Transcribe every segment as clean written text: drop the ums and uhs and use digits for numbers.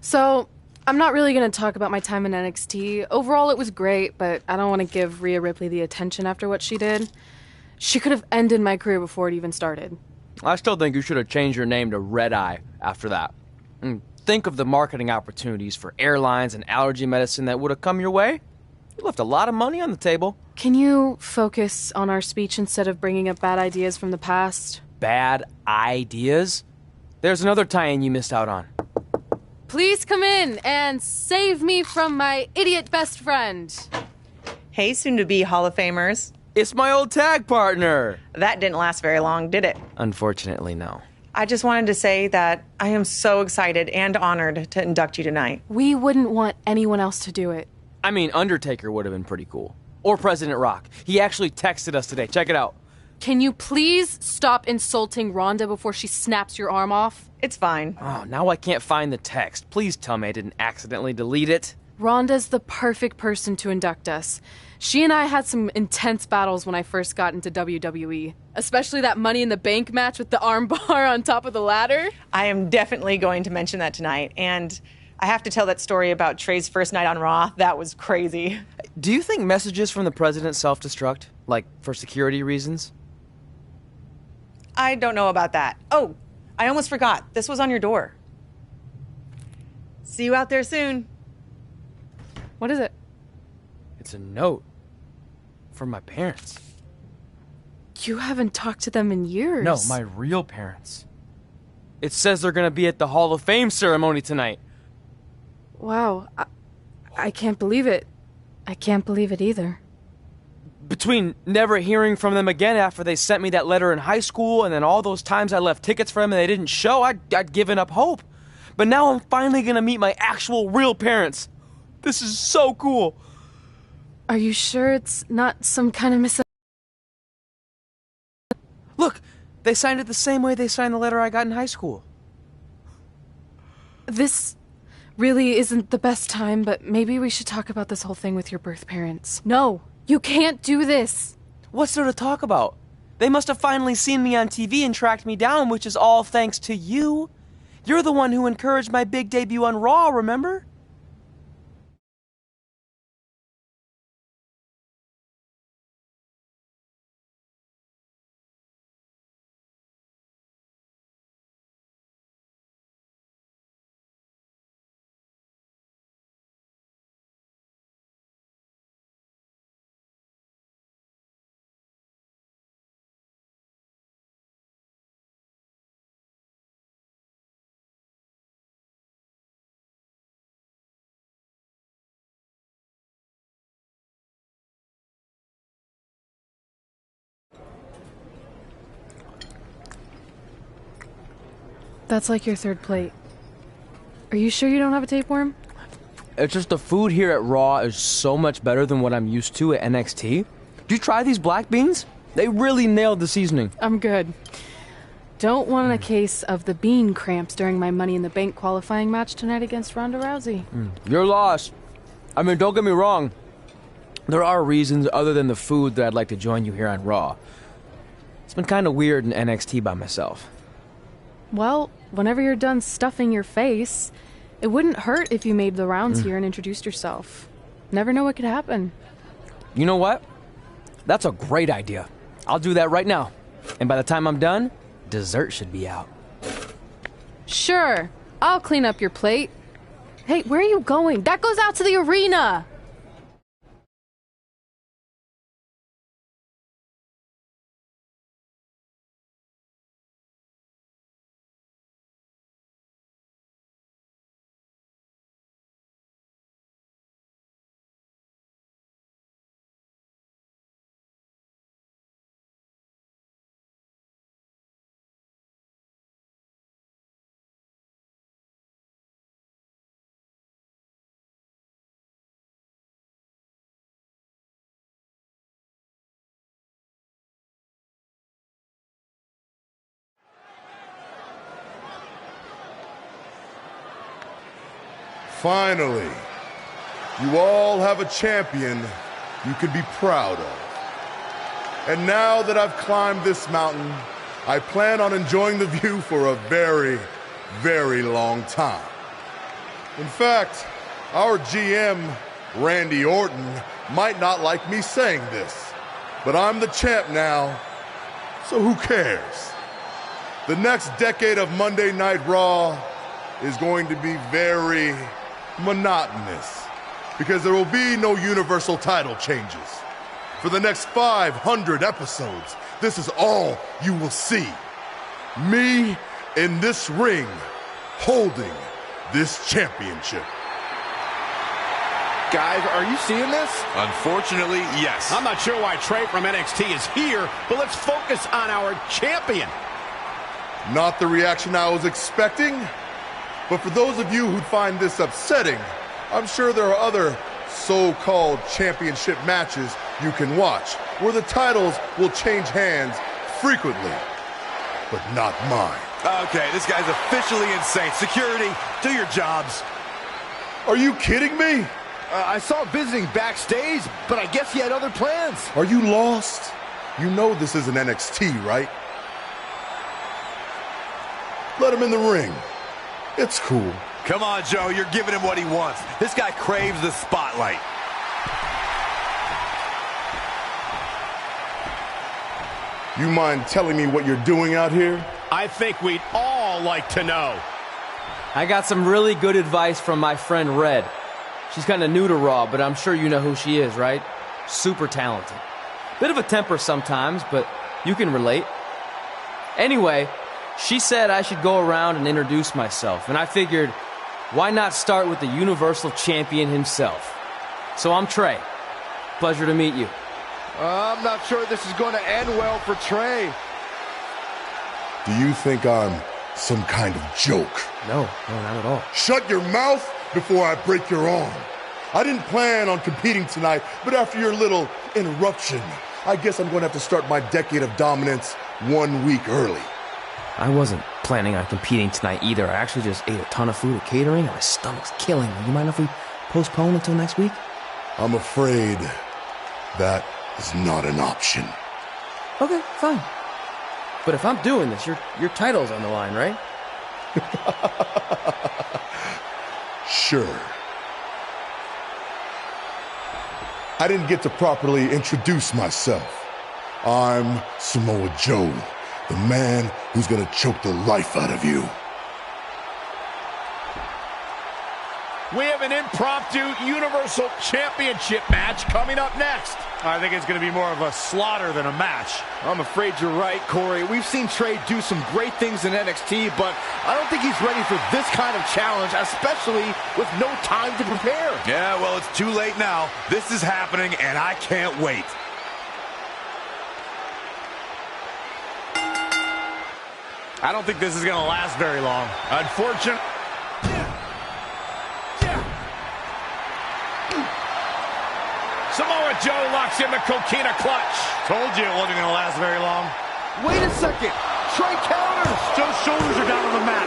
So, I'm not really going to talk about my time in NXT. Overall, it was great, but I don't want to give Rhea Ripley the attention after what she did. She could have ended my career before it even started. I still think you should have changed your name to Red Eye after that. And think of the marketing opportunities for airlines and allergy medicine that would have come your way. You left a lot of money on the table. Can you focus on our speech instead of bringing up bad ideas from the past? Bad ideas? There's another tie-in you missed out on. Please come in and save me from my idiot best friend. Hey, soon-to-be Hall of Famers. It's my old tag partner. That didn't last very long, did it? Unfortunately, no. I just wanted to say that I am so excited and honored to induct you tonight. We wouldn't want anyone else to do it. I mean, Undertaker would have been pretty cool. Or President Rock. He actually texted us today. Check it out. Can you please stop insulting Rhonda before she snaps your arm off? It's fine. Oh, now I can't find the text. Please tell me I didn't accidentally delete it. Rhonda's the perfect person to induct us. She and I had some intense battles when I first got into WWE. Especially that Money in the Bank match with the arm bar on top of the ladder. I am definitely going to mention that tonight. And I have to tell that story about Trey's first night on Raw. That was crazy. Do you think messages from the president self-destruct? Like, for security reasons? I don't know about that. Oh, I almost forgot. This was on your door. See you out there soon. What is it? It's a note. From my parents. You haven't talked to them in years. No, my real parents. It says they're gonna be at the Hall of Fame ceremony tonight. Wow. I can't believe it. I can't believe it either. Between never hearing from them again after they sent me that letter in high school and then all those times I left tickets for them and they didn't show, I'd given up hope. But now I'm finally gonna meet my actual real parents. This is so cool. Are you sure it's not some kind of Look, they signed it the same way they signed the letter I got in high school. This really isn't the best time, but maybe we should talk about this whole thing with your birth parents. No, you can't do this. What's there to talk about? They must have finally seen me on TV and tracked me down, which is all thanks to you. You're the one who encouraged my big debut on Raw, remember? That's like your third plate. Are you sure you don't have a tapeworm? It's just the food here at Raw is so much better than what I'm used to at NXT. Did you try these black beans? They really nailed the seasoning. I'm good. Don't want a case of the bean cramps during my Money in the Bank qualifying match tonight against Ronda Rousey. Your loss. I mean, don't get me wrong. There are reasons other than the food that I'd like to join you here on Raw. It's been kind of weird in NXT by myself. Well, whenever you're done stuffing your face, it wouldn't hurt if you made the rounds here and introduced yourself. Never know what could happen. You know what? That's a great idea. I'll do that right now. And by the time I'm done, dessert should be out. Sure, I'll clean up your plate. Hey, where are you going? That goes out to the arena! Finally, you all have a champion you could be proud of. And now that I've climbed this mountain, I plan on enjoying the view for a very, very long time. In fact, our GM, Randy Orton, might not like me saying this, but I'm the champ now, so who cares? The next decade of Monday Night Raw is going to be very monotonous because there will be no Universal title changes. For the next 500 episodes, this is all you will see. Me in this ring holding this championship. Guys, are you seeing this? Unfortunately, yes. I'm not sure why Trey from NXT is here, but let's focus on our champion. Not the reaction I was expecting, but for those of you who'd find this upsetting, I'm sure there are other so-called championship matches you can watch where the titles will change hands frequently, but not mine. Okay, this guy's officially insane. Security, do your jobs. Are you kidding me? I saw him visiting backstage, but I guess he had other plans. Are you lost? You know this isn't NXT, right? Let him in the ring. It's cool. Come on, Joe, you're giving him what he wants. This guy craves the spotlight. You mind telling me what you're doing out here? I think we'd all like to know. I got some really good advice from my friend Red. She's kind of new to Raw, but I'm sure you know who she is, right? Super talented. Bit of a temper sometimes, but you can relate. Anyway, she said I should go around and introduce myself, and I figured, why not start with the Universal Champion himself? So I'm Trey. Pleasure to meet you. I'm not sure this is going to end well for Trey. Do you think I'm some kind of joke? No, not at all. Shut your mouth before I break your arm. I didn't plan on competing tonight, but after your little interruption, I guess I'm going to have to start my decade of dominance 1 week early. I wasn't planning on competing tonight either. I actually just ate a ton of food at catering, and my stomach's killing me. You mind if we postpone until next week? I'm afraid that is not an option. Okay, fine. But if I'm doing this, your title's on the line, right? Sure. I didn't get to properly introduce myself. I'm Samoa Joe, the man who's gonna choke the life out of you. We have an impromptu Universal Championship match coming up next. I think it's going to be more of a slaughter than a match. I'm afraid you're right, Corey. We've seen Trey do some great things in NXT, but I don't think he's ready for this kind of challenge, especially with no time to prepare. Yeah, well, it's too late now. This is happening, and I can't wait. I don't think this is going to last very long. Unfortunately. Samoa Joe locks in the coquina clutch. Told you it wasn't going to last very long. Wait a second. Trey counters. Joe's shoulders are down on the mat.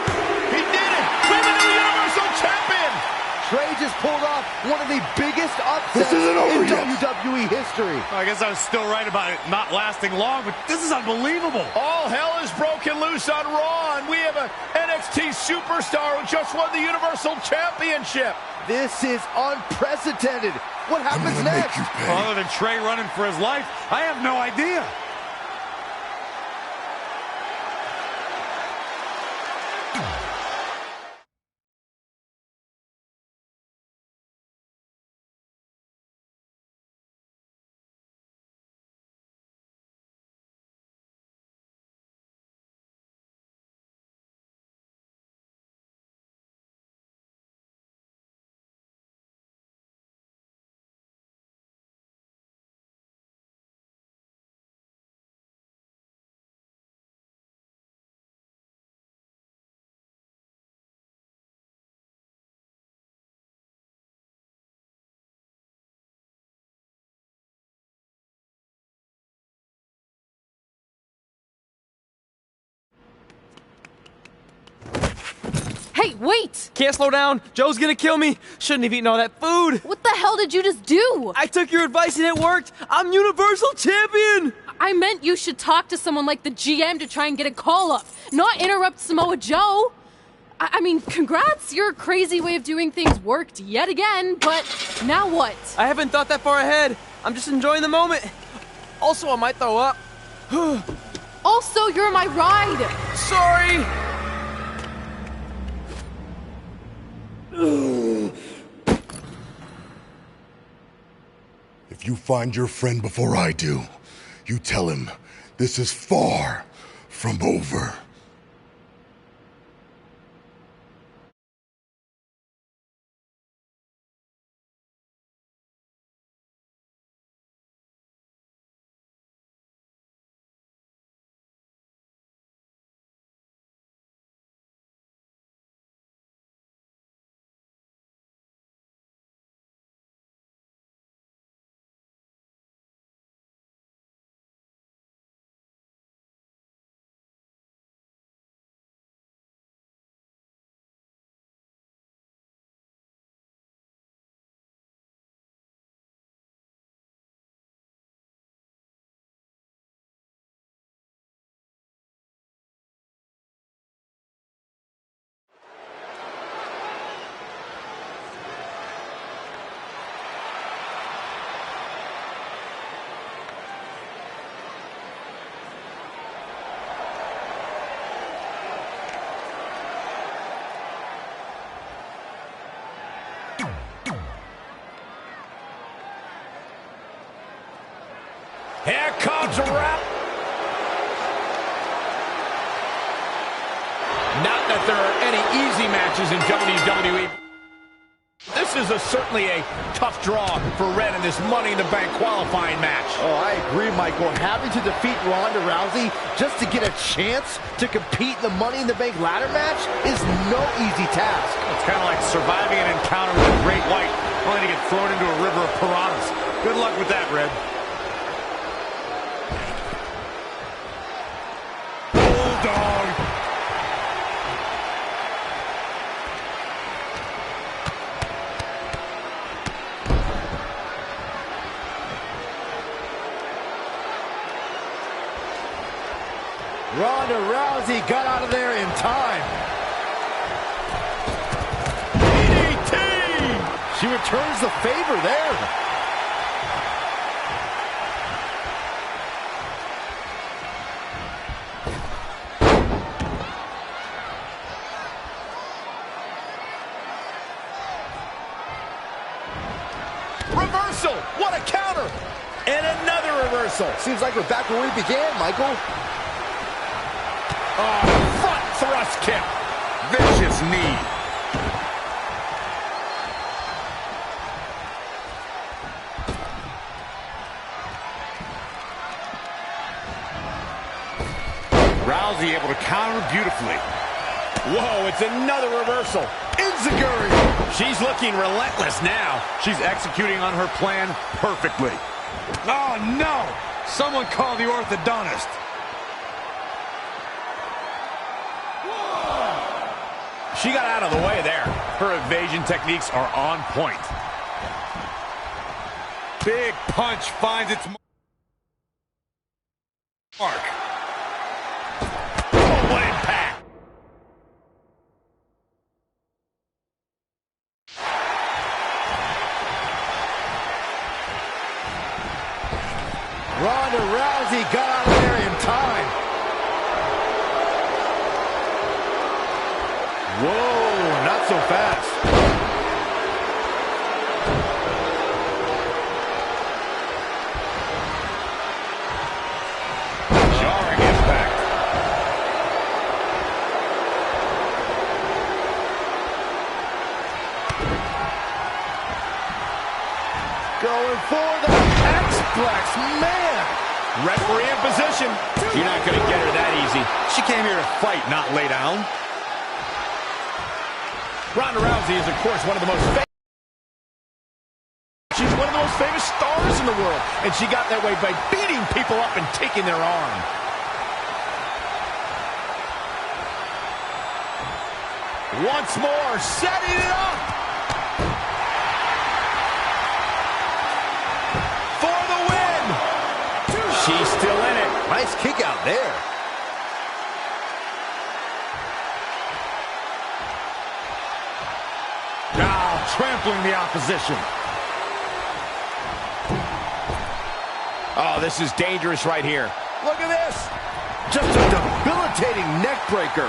He did it. We have a new Universal Champion. Trey just pulled off one of the biggest upsets in WWE history. I guess I was still right about it not lasting long, but this is unbelievable. All hell is broken loose on Raw, and we have an NXT superstar who just won the Universal Championship. This is unprecedented. What happens next? Other than Trey running for his life, I have no idea. Hey, wait! Can't slow down. Joe's gonna kill me. Shouldn't have eaten all that food. What the hell did you just do? I took your advice and it worked. I'm Universal Champion. I meant you should talk to someone like the GM to try and get a call up, not interrupt Samoa Joe. I mean, congrats! Your crazy way of doing things worked yet again, but now what? I haven't thought that far ahead. I'm just enjoying the moment. Also, I might throw up. Also, you're my ride! Sorry! If you find your friend before I do, you tell him this is far from over. Here comes around. Not that there are any easy matches in WWE. This is certainly a tough draw for Red in this Money in the Bank qualifying match. Oh, I agree, Michael. Having to defeat Ronda Rousey just to get a chance to compete in the Money in the Bank ladder match is no easy task. It's kind of like surviving an encounter with a great white, only to get thrown into a river of piranhas. Good luck with that, Red. Bulldog. Ronda Rousey got out of there in time. DDT! She returns the favor there. Reversal! What a counter! And another reversal. Seems like we're back where we began, Michael. Oh, front thrust kick. Vicious knee. Rousey able to counter beautifully. Whoa, it's another reversal. Enziguri. She's looking relentless now. She's executing on her plan perfectly. Oh, no! Someone call the orthodontist. She got out of the way there. Her evasion techniques are on point. Big punch finds its mark. Oh, what impact! Ronda Rousey got out of there in time. Whoa, not so fast. Jarring impact. Going for the X-Plex, man. Referee in position. You're not going to get her that easy. She came here to fight, not lay down. Ronda Rousey is, of course, one of the most famous. She's one of the most famous stars in the world, and she got that way by beating people up and taking their arm. Once more, setting it up. For the win. She's still in it. Nice kick out there. Now trampling the opposition. Oh, this is dangerous right here. Look at this. Just a debilitating neck breaker.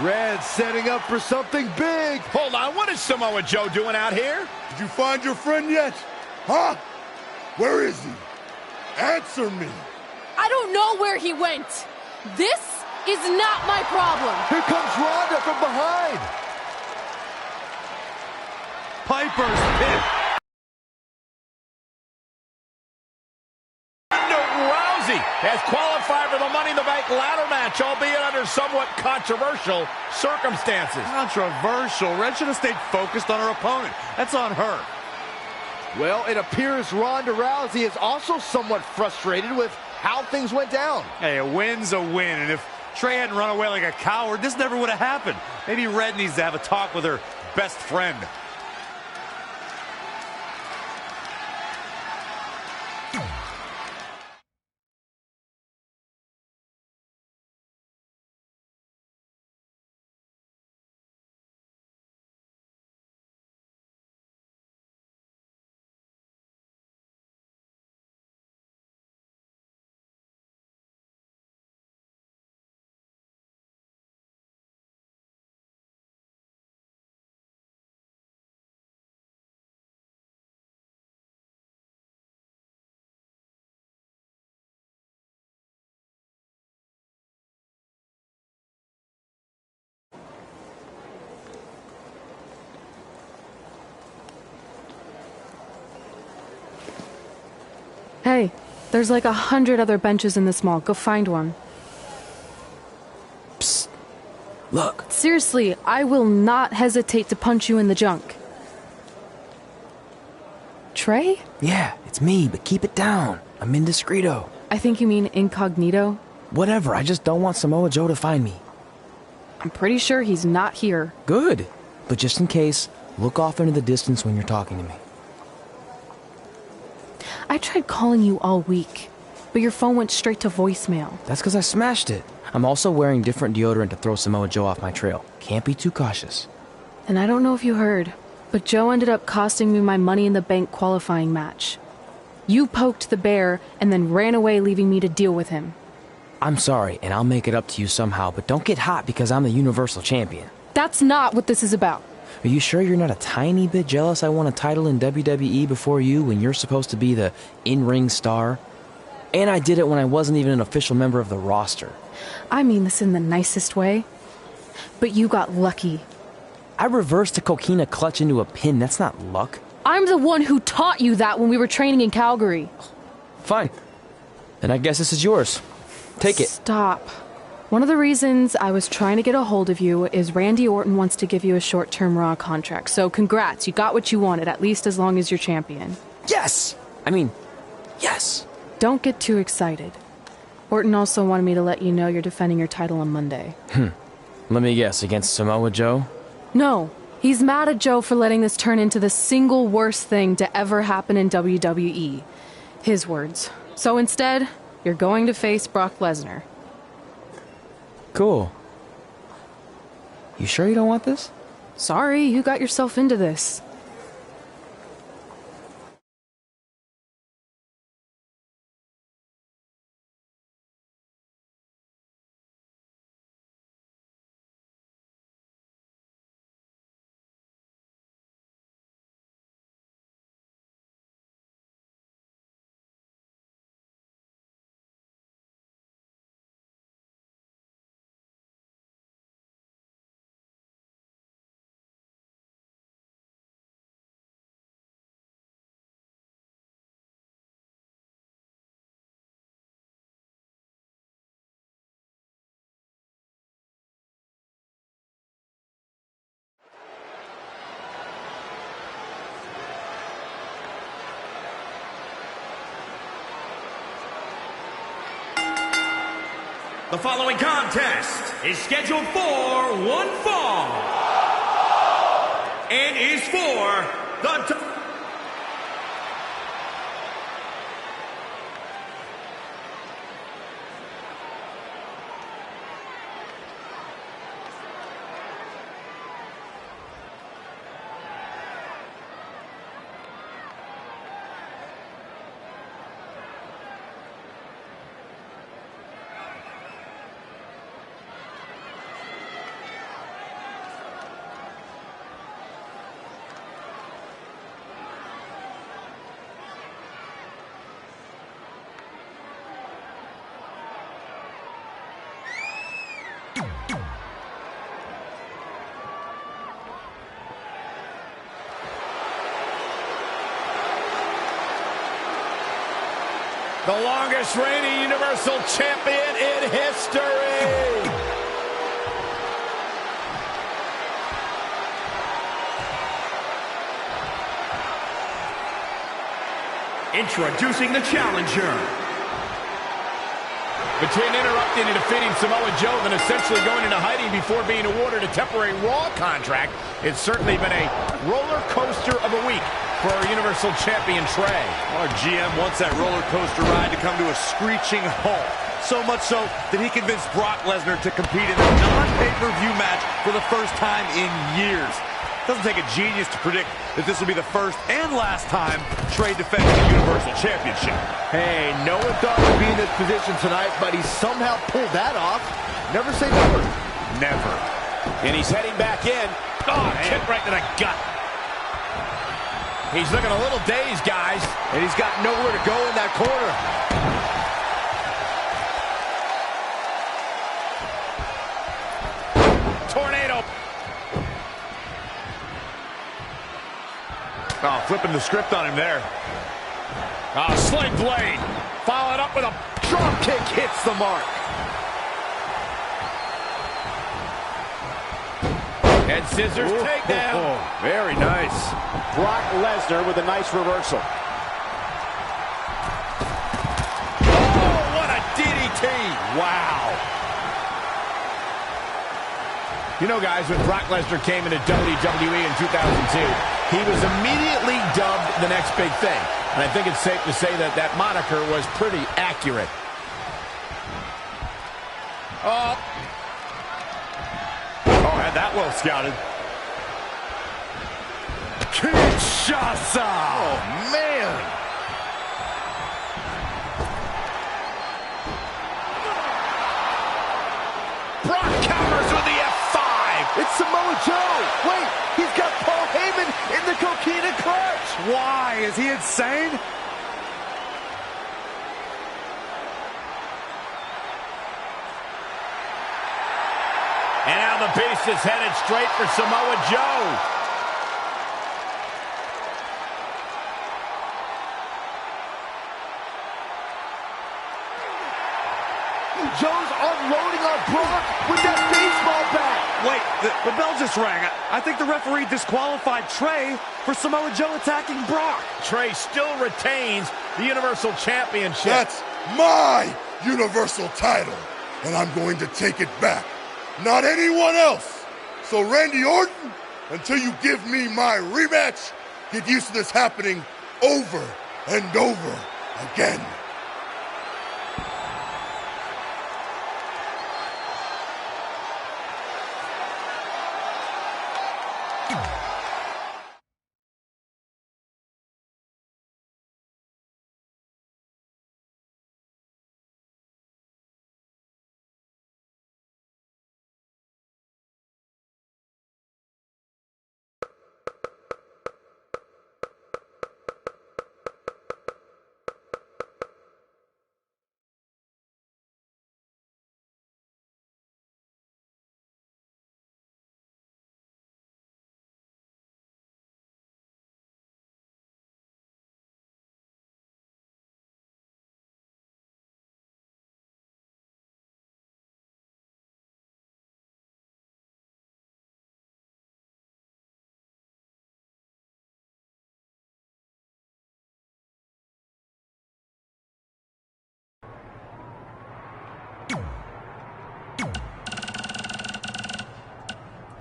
Red setting up for something big. Hold on, what is Samoa Joe doing out here? Did you find your friend yet? Huh? Where is he? Answer me. I don't know where he went. This is not my problem. Here comes Ronda from behind. Piper's pit. Rousey has qualified for the Money in the Bank ladder match, albeit under somewhat controversial circumstances. Controversial. Red should have stayed focused on her opponent. That's on her. Well, it appears Ronda Rousey is also somewhat frustrated with how things went down. Hey, a win's a win, and if Trey hadn't run away like a coward, this never would have happened. Maybe Red needs to have a talk with her best friend. Hey, there's like 100 other benches in this mall. Go find one. Psst. Look. Seriously, I will not hesitate to punch you in the junk. Trey? Yeah, it's me, but keep it down. I'm indiscreto. I think you mean incognito. Whatever, I just don't want Samoa Joe to find me. I'm pretty sure he's not here. Good. But just in case, look off into the distance when you're talking to me. I tried calling you all week, but your phone went straight to voicemail. That's because I smashed it. I'm also wearing different deodorant to throw Samoa Joe off my trail. Can't be too cautious. And I don't know if you heard, but Joe ended up costing me my Money in the Bank qualifying match. You poked the bear and then ran away, leaving me to deal with him. I'm sorry, and I'll make it up to you somehow, but don't get hot because I'm the Universal Champion. That's not what this is about. Are you sure you're not a tiny bit jealous I won a title in WWE before you when you're supposed to be the in-ring star? And I did it when I wasn't even an official member of the roster. I mean this in the nicest way. But you got lucky. I reversed a coquina clutch into a pin. That's not luck. I'm the one who taught you that when we were training in Calgary. Fine. Then I guess this is yours. Take it. Stop. One of the reasons I was trying to get a hold of you is Randy Orton wants to give you a short-term Raw contract. So congrats, you got what you wanted, at least as long as you're champion. Yes! I mean, yes. Don't get too excited. Orton also wanted me to let you know you're defending your title on Monday. Let me guess, against Samoa Joe? No, he's mad at Joe for letting this turn into the single worst thing to ever happen in WWE. His words. So instead, you're going to face Brock Lesnar. Cool. You sure you don't want this? Sorry, you got yourself into this. The following contest is scheduled for one fall and is for the... longest reigning Universal Champion in history. Introducing the challenger. Between interrupting and defeating Samoa Joe and essentially going into hiding before being awarded a temporary Raw contract, it's certainly been a roller coaster of a week for our Universal Champion Trey. Our GM wants that roller coaster ride to come to a screeching halt. So much so that he convinced Brock Lesnar to compete in a non-pay-per-view match for the first time in years. Doesn't take a genius to predict that this will be the first and last time Trey defends the Universal Championship. Hey, no one thought he'd be in this position tonight, but he somehow pulled that off. Never say never. Never. And he's heading back in. Oh, kick right to the gut. He's looking a little dazed, guys. And he's got nowhere to go in that corner. Tornado. Oh, flipping the script on him there. Sling blade. Followed up with a Drop kick hits the mark. head scissors takedown. Very nice. Brock Lesnar with a nice reversal. Oh, what a DDT. Wow. You know, guys, when Brock Lesnar came into WWE in 2002, he was immediately dubbed the next big thing. And I think it's safe to say that that moniker was pretty accurate. Oh, had that well scouted. Kinshasa! Oh, man. Brock counters with the F5. It's Samoa Joe. Wait, he's got Paul Heyman in the coquina clutch. Why? Is he insane? And now the Beast is headed straight for Samoa Joe. Joe's unloading on Brock with that baseball bat. Wait, the bell just rang. I think the referee disqualified Trey for Samoa Joe attacking Brock. Trey still retains the Universal Championship. That's my Universal title, and I'm going to take it back. Not anyone else. So Randy Orton, until you give me my rematch, get used to this happening over and over again.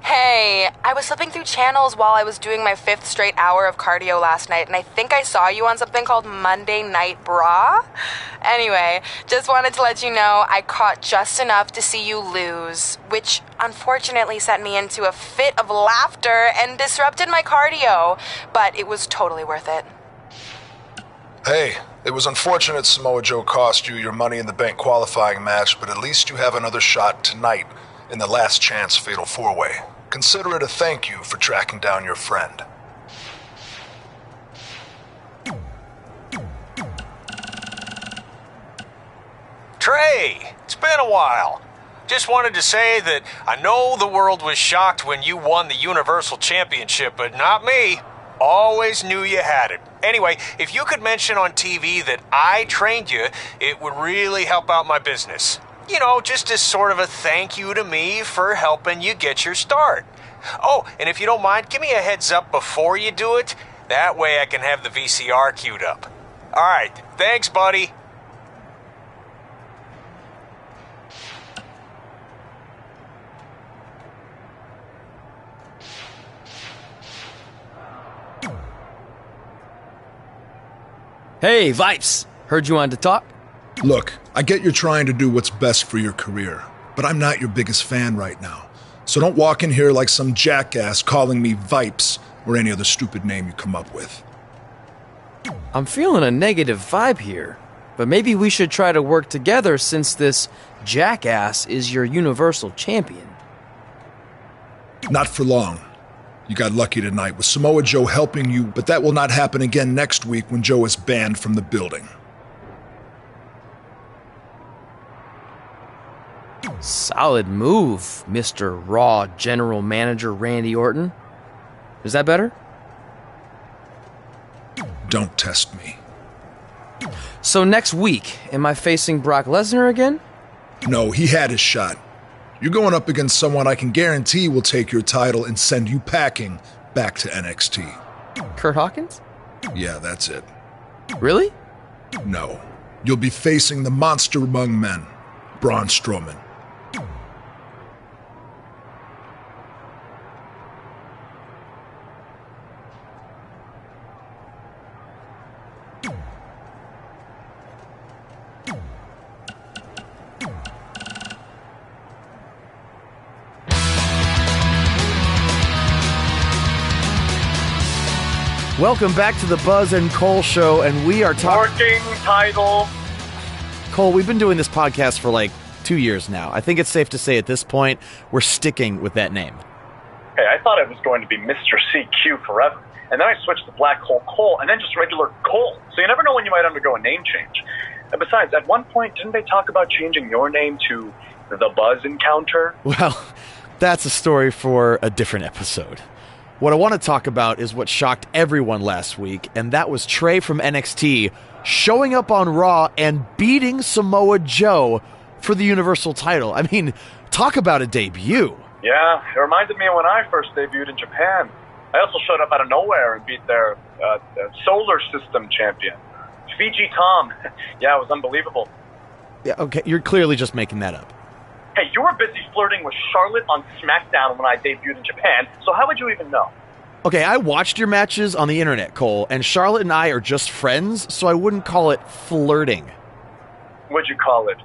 Hey, I was flipping through channels while I was doing my 5th straight hour of cardio last night, and I think I saw you on something called Monday Night Bra. Anyway, just wanted to let you know I caught just enough to see you lose, which unfortunately sent me into a fit of laughter and disrupted my cardio, but it was totally worth it. Hey, it was unfortunate Samoa Joe cost you your Money in the Bank qualifying match, but at least you have another shot tonight in the Last Chance Fatal 4-Way. Consider it a thank you for tracking down your friend. Trey, it's been a while. Just wanted to say that I know the world was shocked when you won the Universal Championship, but not me. Always knew you had it, Anyway, if you could mention on TV that I trained you, it would really help out my business. You know, just as sort of a thank you to me for helping you get your start. Oh, and if you don't mind, give me a heads up before you do it. That way I can have the VCR queued up. All right, thanks, buddy. Hey, Vipes. Heard you wanted to talk? Look, I get you're trying to do what's best for your career, but I'm not your biggest fan right now. So don't walk in here like some jackass calling me Vipes or any other stupid name you come up with. I'm feeling a negative vibe here, but maybe we should try to work together since this jackass is your Universal Champion. Not for long. You got lucky tonight with Samoa Joe helping you, but that will not happen again next week when Joe is banned from the building. Solid move, Mr. Raw General Manager Randy Orton. Is that better? Don't test me. So next week, am I facing Brock Lesnar again? No, he had his shot. You're going up against someone I can guarantee will take your title and send you packing back to NXT. Kurt Hawkins? Yeah, that's it. Really? No. You'll be facing the monster among men, Braun Strowman. Welcome back to the Buzz and Cole Show, and we are talking working title. Cole, we've been doing this podcast for like 2 years now. I think it's safe to say at this point we're sticking with that name. Hey, I thought it was going to be Mr. CQ forever, and then I switched to Black Hole Cole, and then just regular Cole. So you never know when you might undergo a name change. And besides, at one point, didn't they talk about changing your name to the Buzz Encounter? Well, that's a story for a different episode. What I want to talk about is what shocked everyone last week, and that was Trey from NXT showing up on Raw and beating Samoa Joe for the Universal title. I mean, talk about a debut. Yeah, it reminded me of when I first debuted in Japan. I also showed up out of nowhere and beat their solar system champion, Fiji Tom. Yeah, it was unbelievable. Yeah, okay, you're clearly just making that up. Hey, you were busy flirting with Charlotte on SmackDown when I debuted in Japan, so how would you even know? Okay, I watched your matches on the internet, Cole, and Charlotte and I are just friends, so I wouldn't call it flirting. Would you call it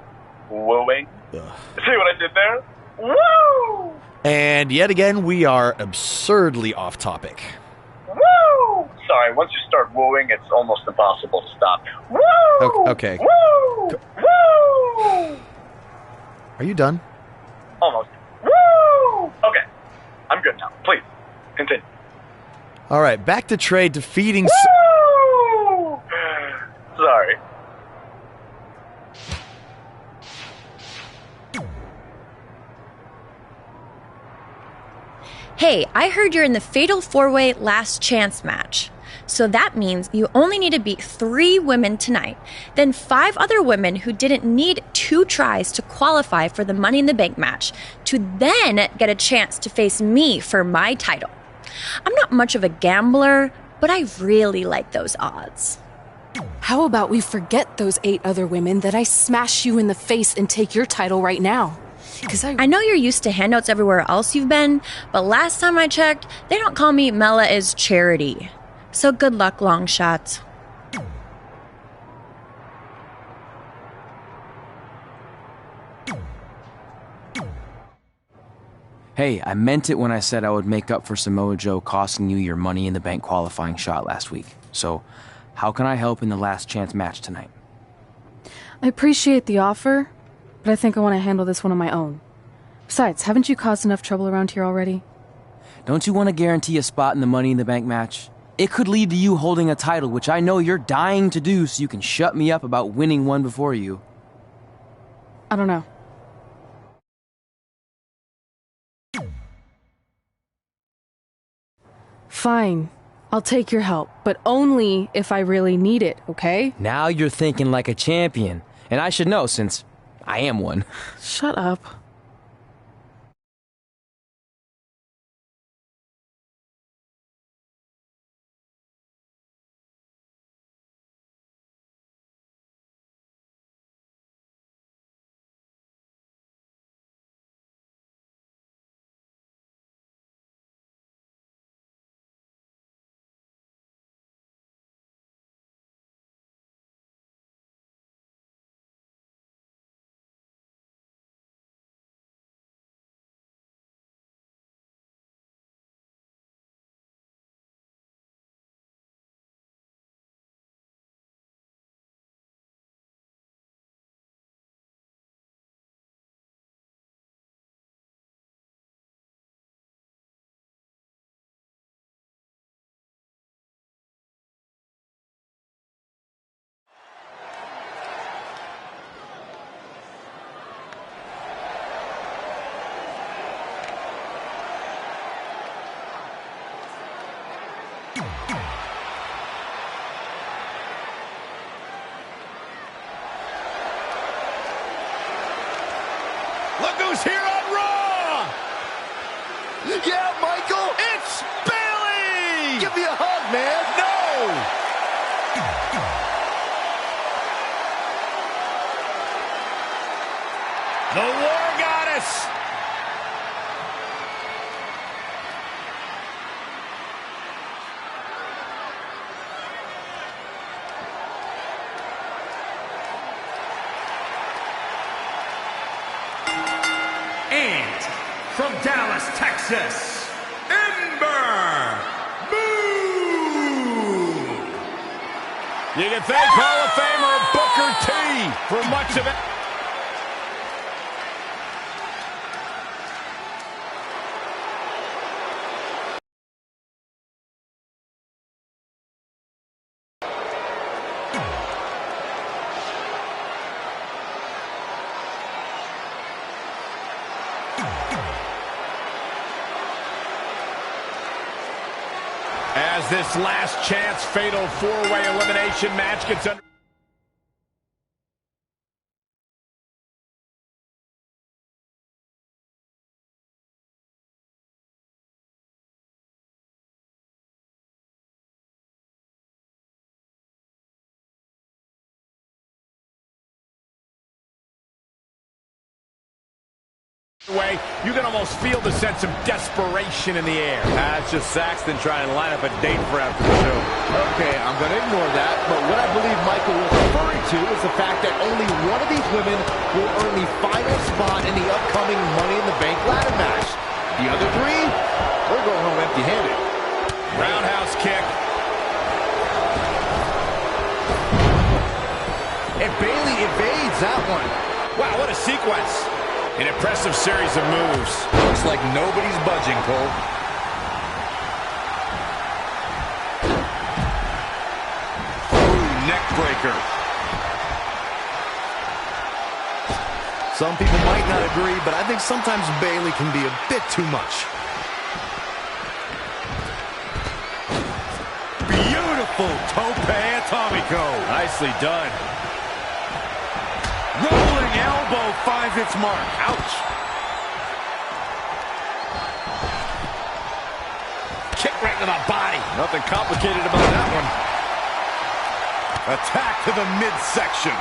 wooing? Ugh. See what I did there? Woo! And yet again, we are absurdly off topic. Woo! Sorry, once you start wooing, it's almost impossible to stop. Woo! Okay. Woo! Woo! Are you done? Almost. Woo! Okay, I'm good now. Please, continue. All right, back to Trey defeating... Woo! Sorry. Hey, I heard you're in the Fatal 4-Way Last Chance match. So that means you only need to beat 3 women tonight, then 5 other women who didn't need 2 tries to qualify for the Money in the Bank match to then get a chance to face me for my title. I'm not much of a gambler, but I really like those odds. How about we forget those 8 other women that I smash you in the face and take your title right now? Because I know you're used to handouts everywhere else you've been, but last time I checked, they don't call me Mela is Charity. So good luck, long shots. Hey, I meant it when I said I would make up for Samoa Joe costing you your Money in the Bank qualifying shot last week. So, how can I help in the last chance match tonight? I appreciate the offer, but I think I want to handle this one on my own. Besides, haven't you caused enough trouble around here already? Don't you want to guarantee a spot in the Money in the Bank match? It could lead to you holding a title, which I know you're dying to do so you can shut me up about winning one before you. I don't know. Fine. I'll take your help, but only if I really need it, okay? Now you're thinking like a champion. And I should know since I am one. Shut up. Look who's here on Raw! Yeah, Michael! It's Bayley! Give me a hug, man! No! The War Goddess! And from Dallas, Texas, Ember Moon. You can thank Hall of Famer Booker T for much of it. As this last chance fatal four-way elimination match gets under... way, you can almost feel the sense of desperation in the air. That's just Saxton trying to line up a date for after the show. Okay, I'm going to ignore that, but what I believe Michael was referring to is the fact that only one of these women will earn the final spot in the upcoming Money in the Bank ladder match. The other three, we're going home empty-handed. Roundhouse kick. And Bayley evades that one. Wow, what a sequence. An impressive series of moves. Looks like nobody's budging, Cole. Ooh, neck breaker. Some people might not agree, but I think sometimes Bayley can be a bit too much. Beautiful tope atomico. Nicely done. Rolling elbow finds its mark. Ouch. Kick right to the body. Nothing complicated about that one. Attack to the midsection.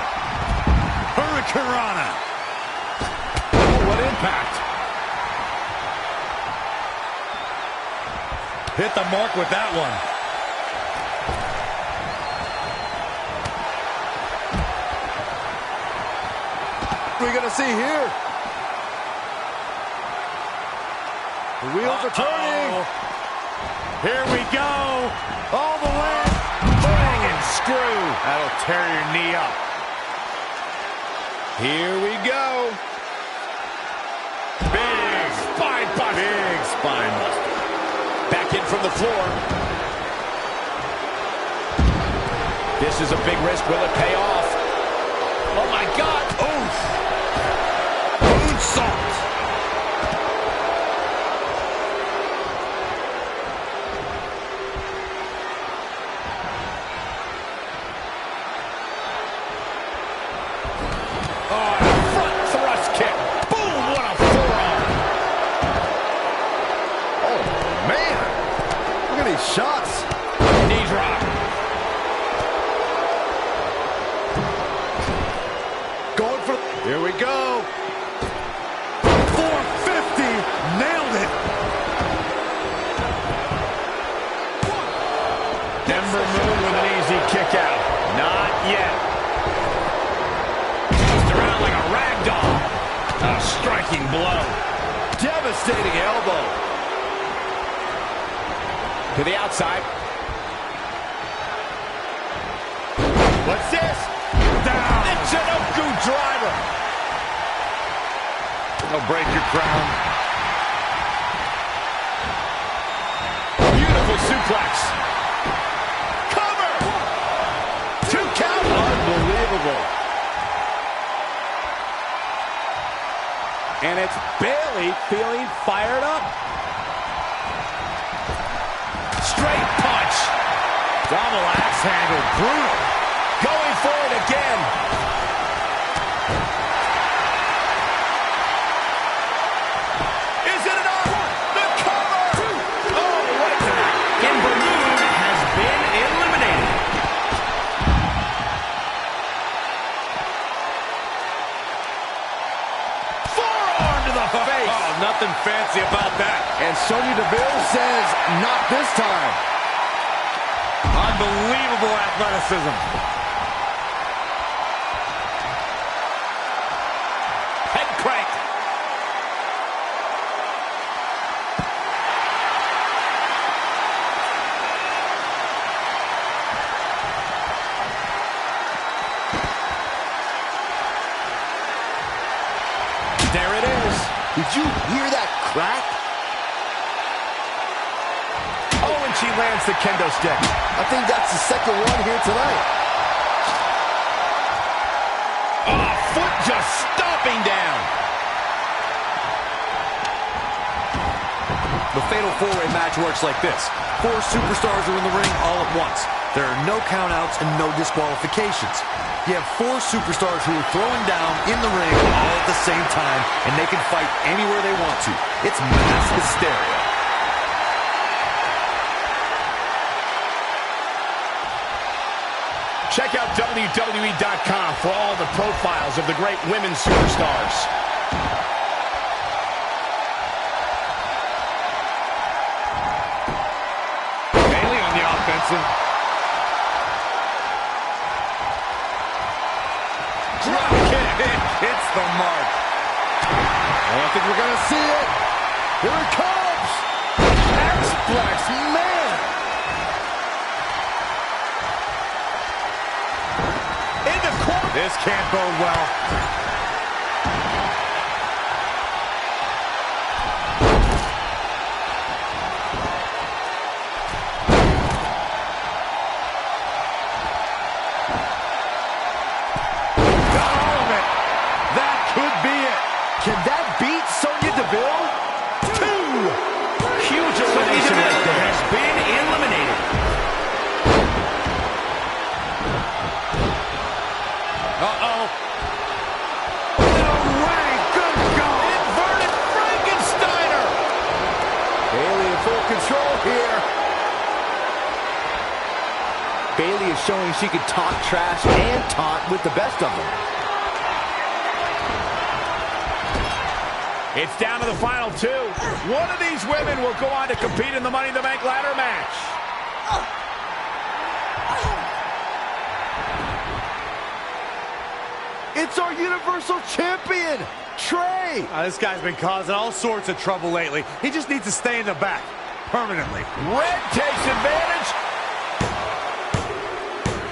Hurricanrana. Oh, what impact. Hit the mark with that one. What are we going to see here? The wheels are turning. Here we go. All the way. Bang and screw. That'll tear your knee up. Here we go. Big spine buster. Big spine buster. Back in from the floor. This is a big risk. Will it pay off? Oh, my God. Oof. Moonsault. striking blow. Devastating elbow. To the outside. What's this? Down. Michinoku driver. They'll break your crown. Beautiful suplex. Cover. 2 count. Unbelievable. And it's Bailey feeling fired up. Straight punch. Double axe handle. Brutal. Going for it again. Is it enough? The cover. Oh, right to that. Ember Moon has been eliminated. Forearm to the face. Oh, nothing fancy about that. And Sonya Deville says, not this time. Unbelievable athleticism. Head crank. There it is. Did you hear that crack? Oh, and she lands the kendo stick. I think that's the second one here tonight. Oh, foot just stomping down. The Fatal 4-Way match works like this. 4 superstars are in the ring all at once. There are no countouts and no disqualifications. You have 4 superstars who are throwing down in the ring all at the same time, and they can fight anywhere they want to. It's mass hysteria. Check out WWE.com for all the profiles of the great women superstars. Bailey on the offensive. Drop kick. It's the mark. I don't think we're going to see it. Here it comes. X-Flex, man. In the corner. This can't bode well. Got all of it. That could be it. Can that beat Sonya Deville? 2. Huge elimination right there. Has been eliminated. Uh-oh. No way. Good God. Inverted Frankensteiner. Bailey in full control here. Bailey is showing she can talk trash and taunt with the best of them. It's down to the final 2. One of these women will go on to compete in the Money in the Bank ladder match. It's our Universal Champion, Trey. This guy's been causing all sorts of trouble lately. He just needs to stay in the back permanently. Red takes advantage.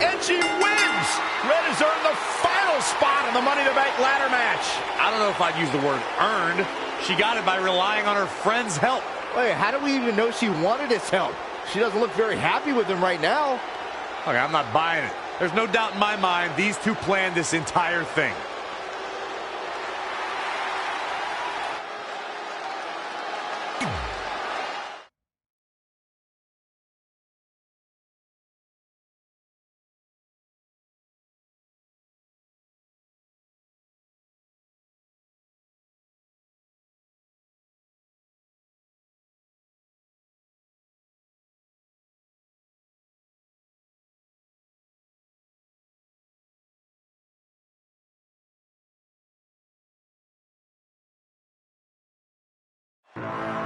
And she wins. Red has earned the final spot in the Money in the Bank ladder match. I don't know if I'd use the word earned. She got it by relying on her friend's help. Wait, how do we even know she wanted his help? She doesn't look very happy with him right now. Okay, I'm not buying it. There's no doubt in my mind these two planned this entire thing.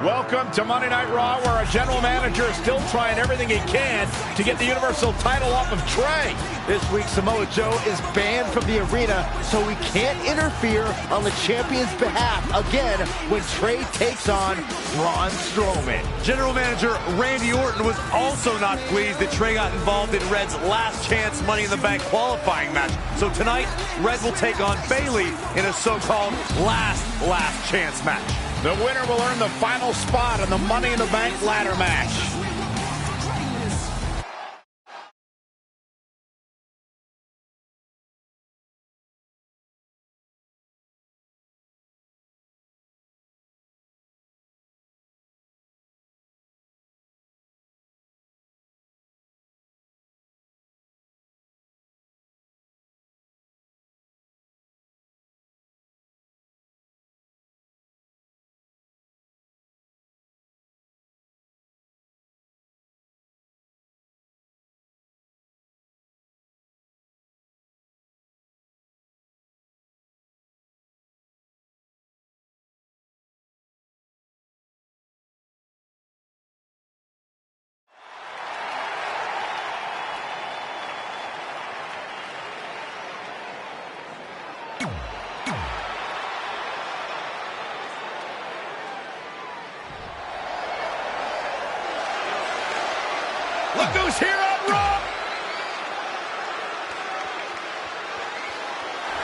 Welcome to Monday Night Raw, where our general manager is still trying everything he can to get the Universal title off of Trey. This week, Samoa Joe is banned from the arena, so he can't interfere on the champion's behalf again when Trey takes on Braun Strowman. General Manager Randy Orton was also not pleased that Trey got involved in Red's last chance Money in the Bank qualifying match. So tonight, Red will take on Bayley in a so-called last chance match. The winner will earn the final spot in the Money in the Bank ladder match. Look who's here on Raw!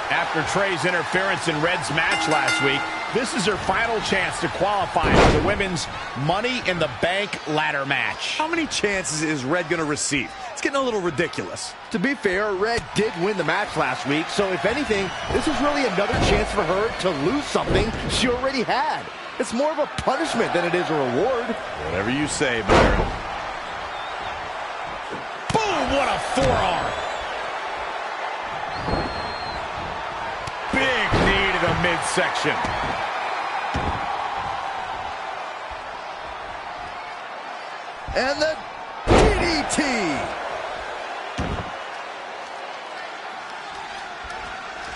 After Trey's interference in Red's match last week, this is her final chance to qualify for the women's Money in the Bank ladder match. How many chances is Red going to receive? It's getting a little ridiculous. To be fair, Red did win the match last week, so if anything, this is really another chance for her to lose something she already had. It's more of a punishment than it is a reward. Whatever you say, Byron. Boom! What a forearm! Big knee to the midsection. And the DDT!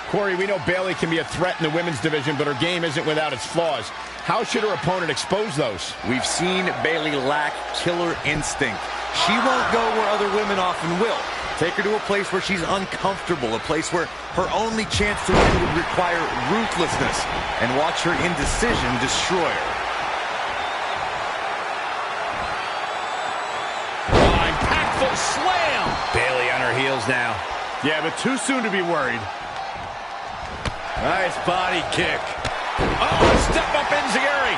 Corey, we know Bayley can be a threat in the women's division, but her game isn't without its flaws. How should her opponent expose those? We've seen Bayley lack killer instinct. She won't go where other women often will. Take her to a place where she's uncomfortable, a place where her only chance to win would require ruthlessness, and watch her indecision destroy her. Oh, impactful slam! Bayley on her heels now. Yeah, but too soon to be worried. Nice body kick. Oh, step up Enziguri.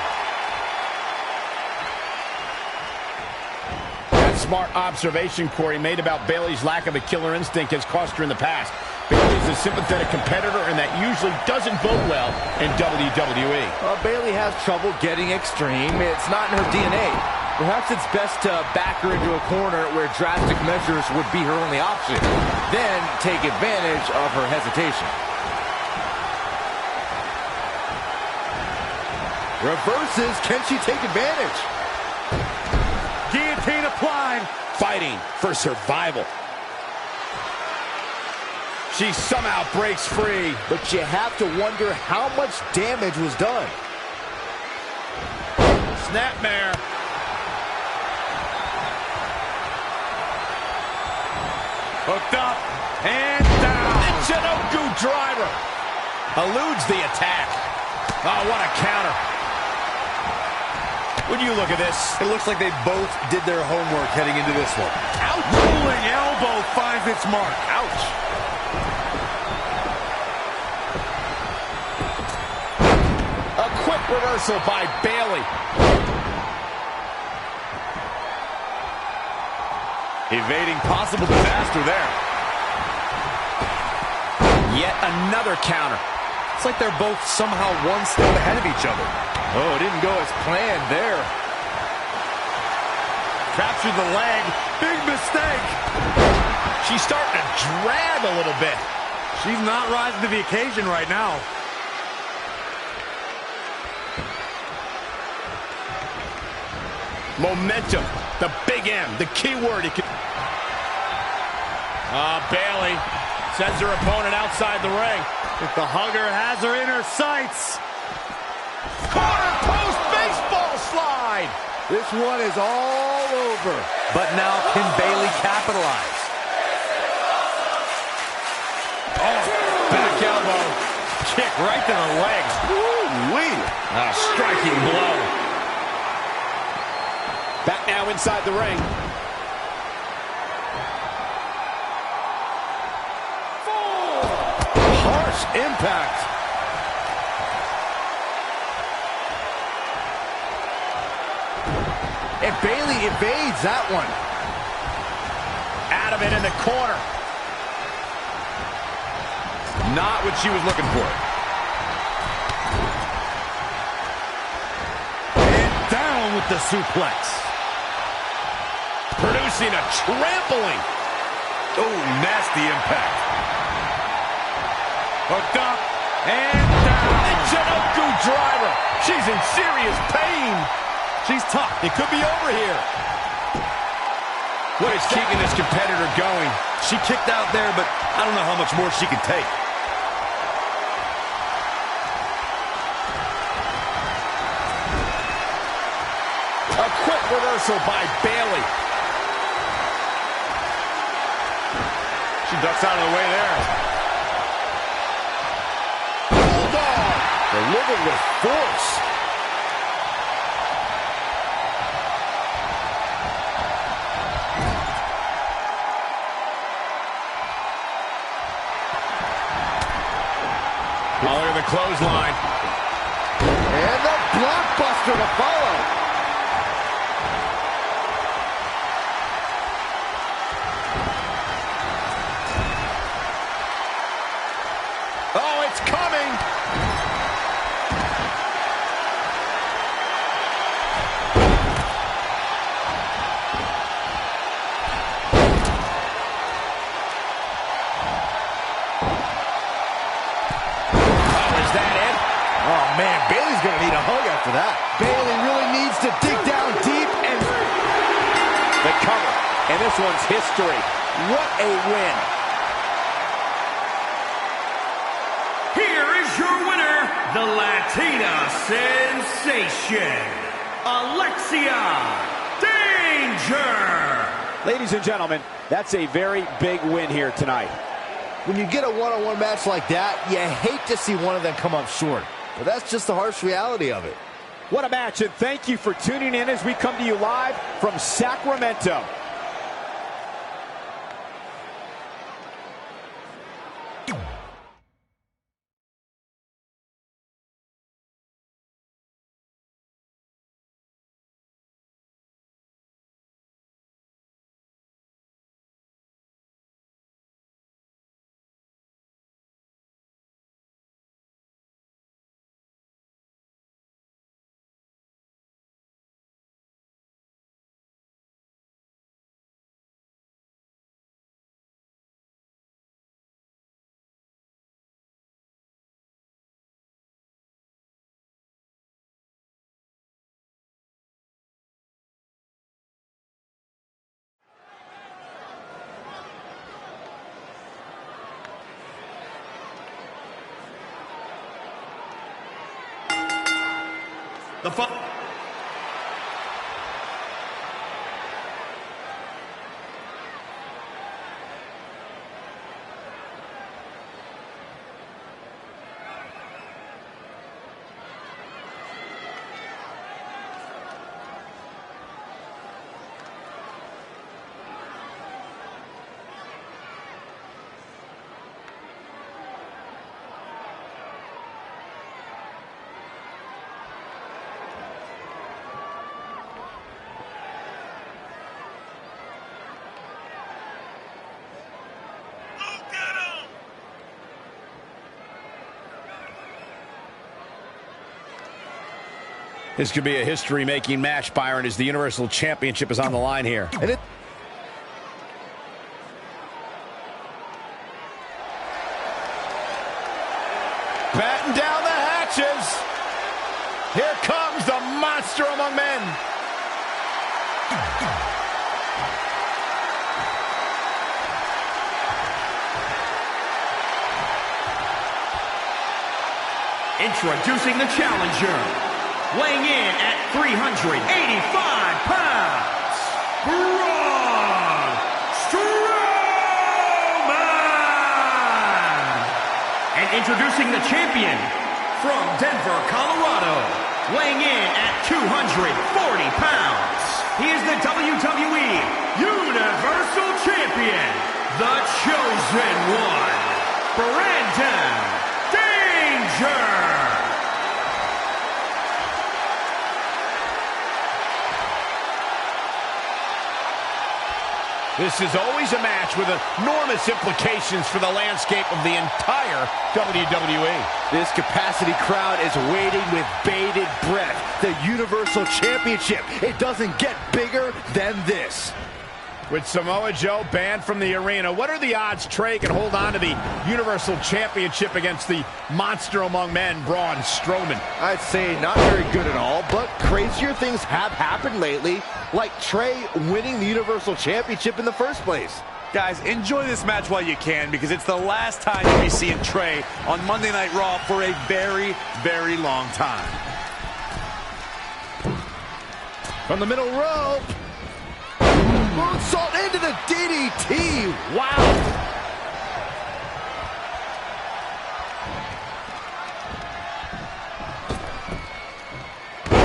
That smart observation Corey made about Bayley's lack of a killer instinct has cost her in the past. Bayley's a sympathetic competitor, and that usually doesn't bode well in WWE. Well, Bayley has trouble getting extreme. It's not in her DNA. Perhaps it's best to back her into a corner where drastic measures would be her only option. Then take advantage of her hesitation. Reverses, can she take advantage? Guillotine applied. Fighting for survival. She somehow breaks free. But you have to wonder how much damage was done. Snapmare. Hooked up and down. Michinoku driver. Eludes the attack. Oh, what a counter. When you look at this, it looks like they both did their homework heading into this one. Ouch! Rolling elbow finds its mark. Ouch! A quick reversal by Bayley. Evading possible disaster there. Yet another counter. It's like they're both somehow one step ahead of each other. Oh, it didn't go as planned there. Captured the leg. Big mistake. She's starting to drag a little bit. She's not rising to the occasion right now. Momentum. The big M. The key word. Bayley sends her opponent outside the ring. If the hugger has her in her sights. Corner post baseball slide. This one is all over. But now can Bayley capitalize? Oh, back elbow. Kick right to the legs. Woo-wee. A striking blow. Back now inside the ring. Harsh impact. And Bayley evades that one. Out of it in the corner. Not what she was looking for. And down with the suplex. Producing a trampling. Oh, nasty impact. Hooked up and down. The Jinoku driver. She's in serious pain. She's tough. It could be over here. What is keeping this competitor going? She kicked out there, but I don't know how much more she can take. A quick reversal by Bayley. She ducks out of the way there. Bulldog. Delivered with force. Oh, look at the clothesline. And the blockbuster to follow. Oh, it's coming. Oh, man, Bayley's going to need a hug after that. Bayley really needs to dig down deep and... The cover, and this one's history. What a win. Here is your winner, the Latina sensation, Alexia Danger. Ladies and gentlemen, that's a very big win here tonight. When you get a one-on-one match like that, you hate to see one of them come up short. But that's just the harsh reality of it. What a match, and thank you for tuning in as we come to you live from Sacramento. The fun. This could be a history-making match, Byron, as the Universal Championship is on the line here. And batten down the hatches. Here comes the monster among men. Introducing the challenger, weighing in at 385 pounds, Braun Strowman! And introducing the champion from Denver, Colorado, weighing in at 240 pounds, he is the WWE Universal Champion, the Chosen One, Brandon Danger! This is always a match with enormous implications for the landscape of the entire WWE. This capacity crowd is waiting with bated breath. The Universal Championship. It doesn't get bigger than this. With Samoa Joe banned from the arena, what are the odds Trey can hold on to the Universal Championship against the monster among men, Braun Strowman? I'd say not very good at all, but crazier things have happened lately, like Trey winning the Universal Championship in the first place. Guys, enjoy this match while you can, because it's the last time you'll be seeing Trey on Monday Night Raw for a very, very long time. From the middle row. Moonsault into the DDT. Wow.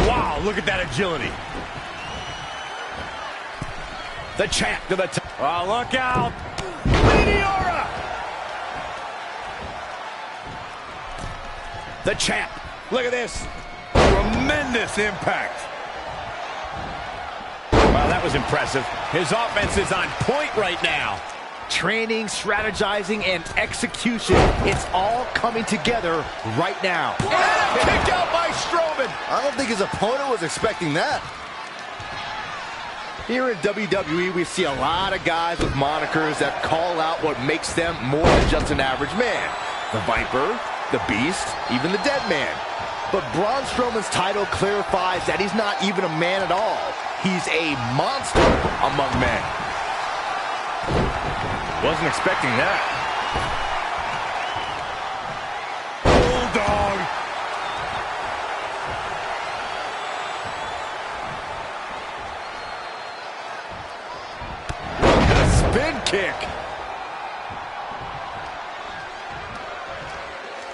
Wow, look at that agility. The champ to the top. Oh, look out. Meteora! The champ. Look at this. Tremendous impact. Wow, that was impressive. His offense is on point right now. Training, strategizing, and execution. It's all coming together right now. And kicked out by Strowman. I don't think his opponent was expecting that. Here in WWE, we see a lot of guys with monikers that call out what makes them more than just an average man. The Viper, the Beast, even the Dead Man. But Braun Strowman's title clarifies that he's not even a man at all. He's a monster among men. Wasn't expecting that. Bulldog. A spin kick.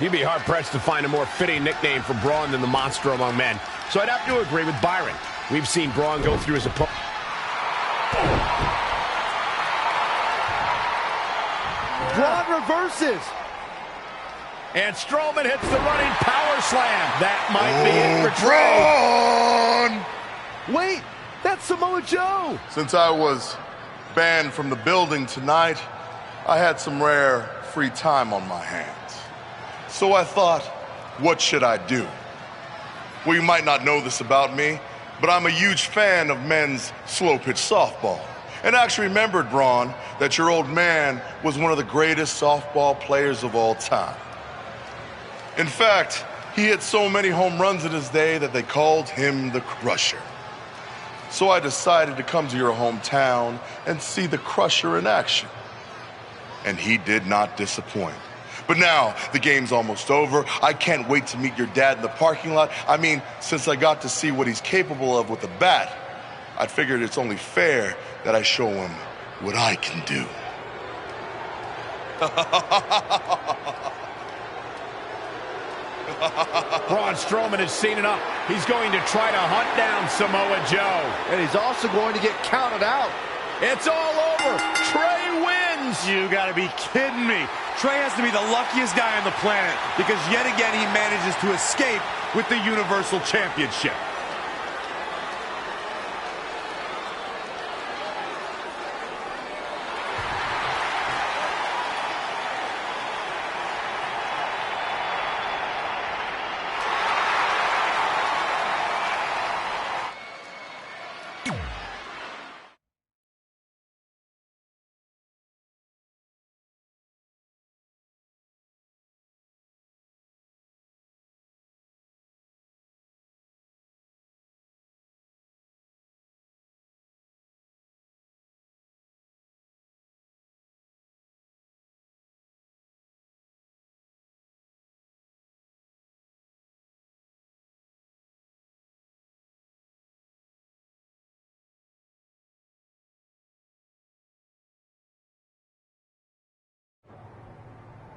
You'd be hard-pressed to find a more fitting nickname for Braun than the monster among men. So I'd have to agree with Byron. We've seen Braun go through his opponent. Braun reverses. And Strowman hits the running power slam. That might be it for Trey. Braun! Wait, that's Samoa Joe. Since I was banned from the building tonight, I had some rare free time on my hands. So I thought, what should I do? Well, you might not know this about me, but I'm a huge fan of men's slow-pitch softball. And I actually remembered, Braun, that your old man was one of the greatest softball players of all time. In fact, he hit so many home runs in his day that they called him the Crusher. So I decided to come to your hometown and see the Crusher in action. And he did not disappoint. But now, the game's almost over. I can't wait to meet your dad in the parking lot. I mean, since I got to see what he's capable of with a bat, I figured it's only fair that I show him what I can do. Braun Strowman has seen enough. He's going to try to hunt down Samoa Joe. And he's also going to get counted out. It's all over. Trey wins. You gotta be kidding me. Trey has to be the luckiest guy on the planet, because yet again he manages to escape with the Universal Championship.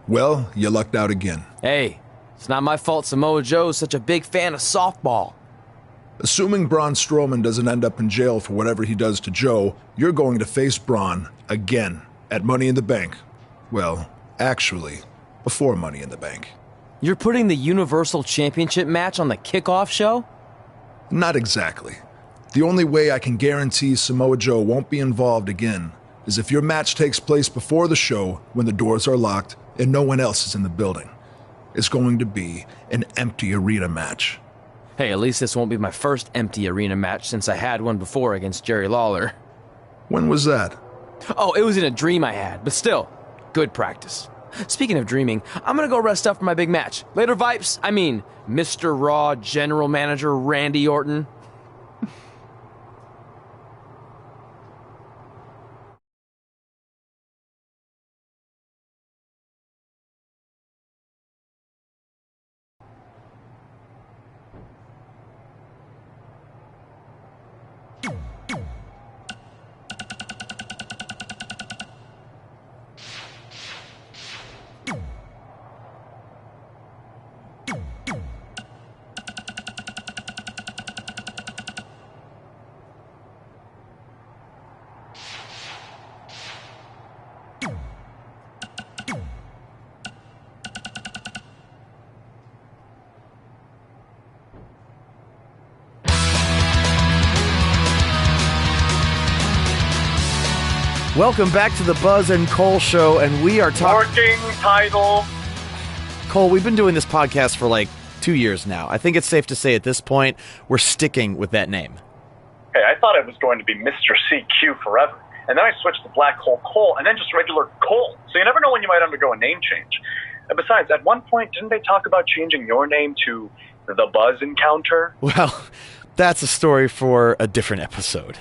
Well, you lucked out again. Hey, it's not my fault Samoa Joe's such a big fan of softball. Assuming Braun Strowman doesn't end up in jail for whatever he does to Joe, you're going to face Braun again at Money in the Bank. Well, actually, before Money in the Bank. You're putting the Universal Championship match on the kickoff show? Not exactly. The only way I can guarantee Samoa Joe won't be involved again is if your match takes place before the show when the doors are locked and no one else is in the building. It's going to be an empty arena match. Hey, at least this won't be my first empty arena match since I had one before against Jerry Lawler. When was that? Oh, it was in a dream I had, but still, good practice. Speaking of dreaming, I'm gonna go rest up for my big match. Later, Vipes. I mean, Mr. Raw General Manager Randy Orton. Welcome back to the Buzz and Cole Show, and we are talking... Working title. Cole, we've been doing this podcast for like 2 years now. I think it's safe to say at this point, we're sticking with that name. Hey, I thought it was going to be Mr. CQ forever. And then I switched to Black Hole Cole, and then just regular Cole. So you never know when you might undergo a name change. And besides, at one point, didn't they talk about changing your name to the Buzz Encounter? Well, that's a story for a different episode.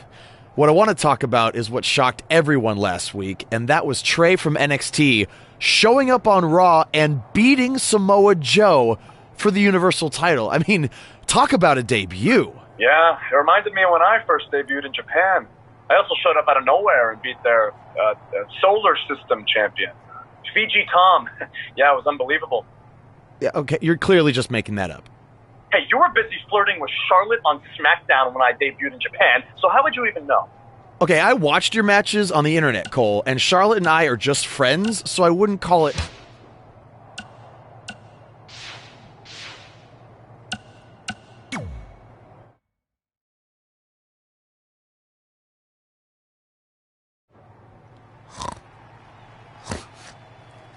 What I want to talk about is what shocked everyone last week, and that was Trey from NXT showing up on Raw and beating Samoa Joe for the Universal title. I mean, talk about a debut. Yeah, it reminded me of when I first debuted in Japan. I also showed up out of nowhere and beat their solar system champion, Fiji Tom. Yeah, it was unbelievable. Yeah, okay, you're clearly just making that up. Hey, you were busy flirting with Charlotte on SmackDown when I debuted in Japan, so how would you even know? Okay, I watched your matches on the internet, Cole, and Charlotte and I are just friends, so I wouldn't call it...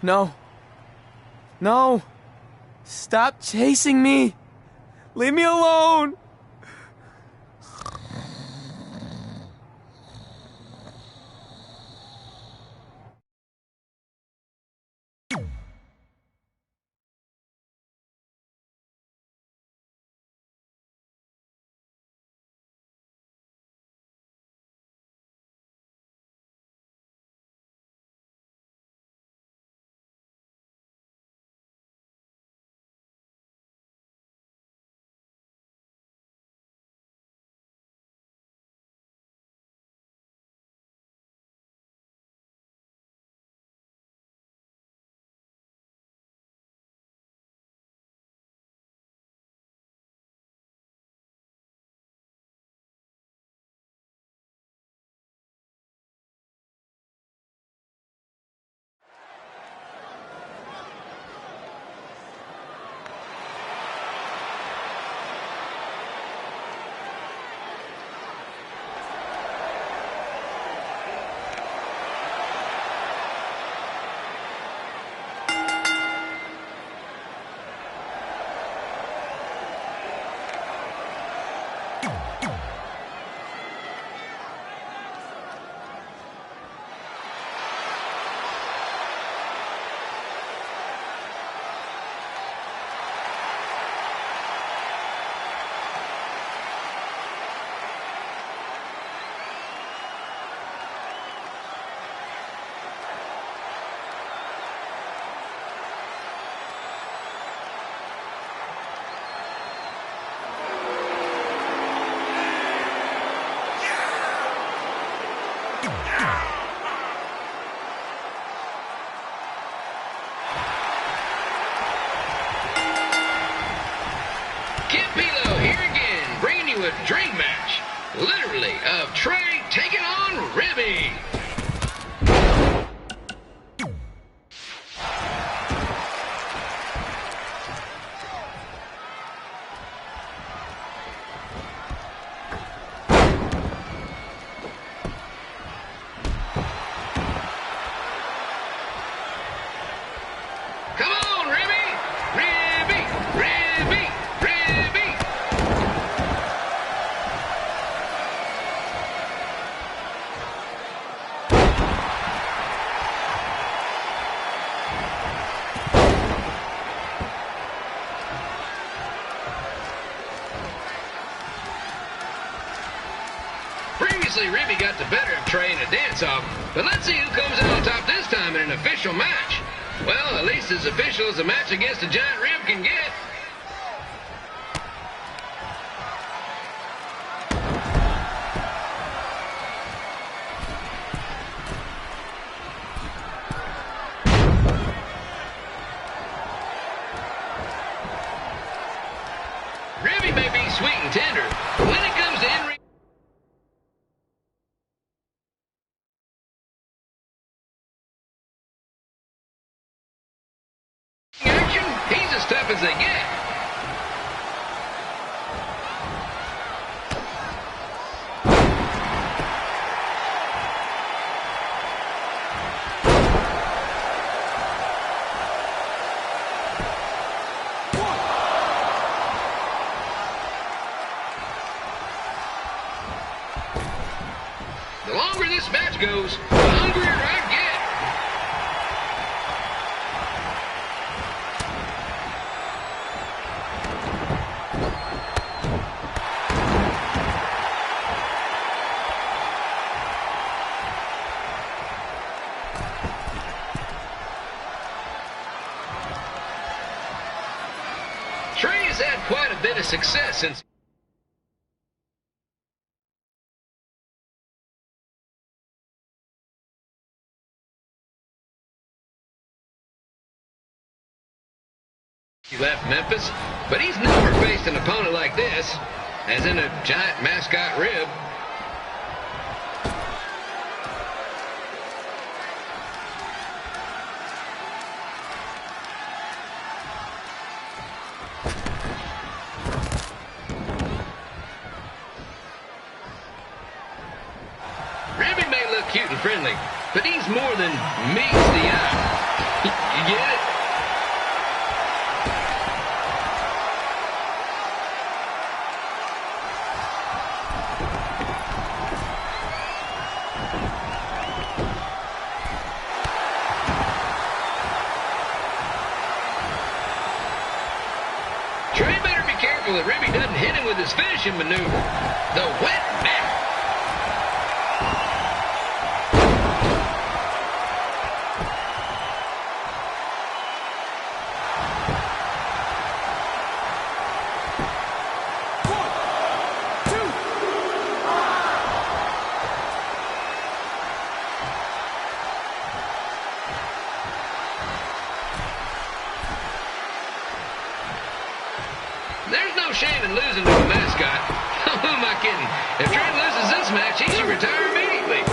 No. No. Stop chasing me. Leave me alone. dream match, literally, of Trey taking on Ribby. Previously, Ribby got the better of Trey in a dance-off, but let's see who comes out on top this time in an official match. Well, at least as official as a match against a giant Rib can get. Ribby may be sweet and tender, but when it comes to in-ring action, he's as tough as they get. The longer this match goes, the hungrier I get. Trey has had quite a bit of success since he left Memphis, but he's never faced an opponent like this, as in a giant mascot Rib. Ribby may look cute and friendly, but he's more than meets the eye. You get it? Trey better be careful that Ribby doesn't hit him with his finishing maneuver, the wet mat. There's no shame in losing to a mascot. Who am I kidding? If Trey loses this match, he should retire immediately.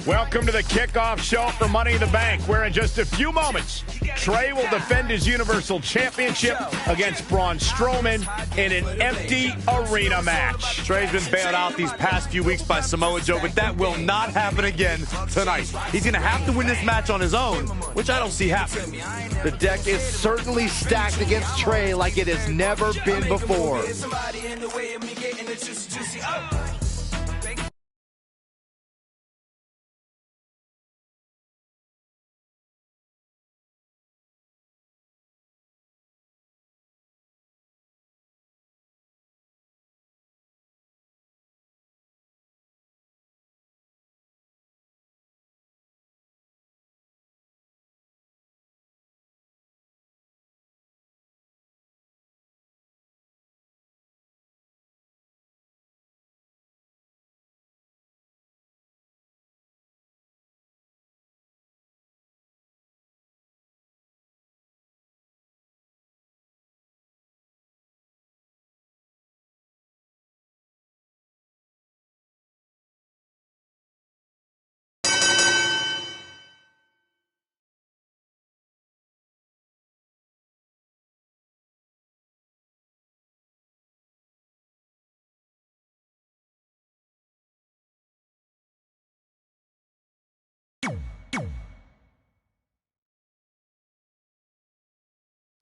Welcome to the kickoff show for Money in the Bank, where in just a few moments, Trey will defend his Universal Championship against Braun Strowman in an empty arena match. Trey's been bailed out these past few weeks by Samoa Joe, but that will not happen again tonight. He's going to have to win this match on his own, which I don't see happening. The deck is certainly stacked against Trey like it has never been before.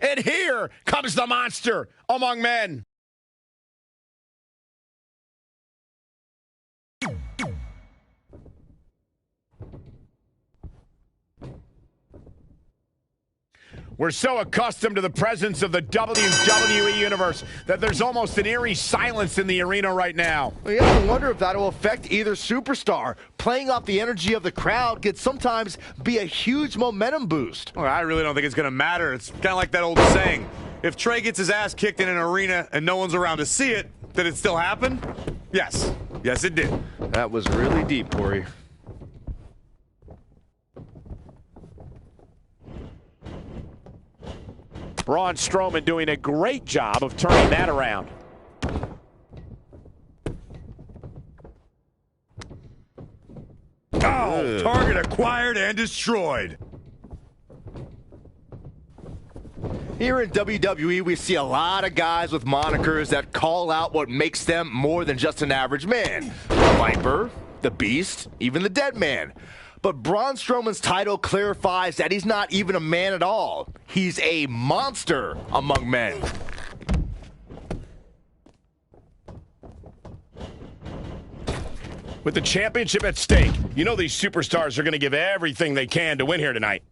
And here comes the monster among men. We're so accustomed to the presence of the WWE Universe that there's almost an eerie silence in the arena right now. Well, you have to wonder if that will affect either superstar. Playing off the energy of the crowd can sometimes be a huge momentum boost. Well, I really don't think it's going to matter. It's kind of like that old saying. If Trey gets his ass kicked in an arena and no one's around to see it, did it still happen? Yes. Yes, it did. That was really deep, Corey. Braun Strowman doing a great job of turning that around. Oh, target acquired and destroyed. Here in WWE, we see a lot of guys with monikers that call out what makes them more than just an average man. The Viper, the Beast, even the Dead Man. But Braun Strowman's title clarifies that he's not even a man at all. He's a monster among men. With the championship at stake, you know these superstars are going to give everything they can to win here tonight.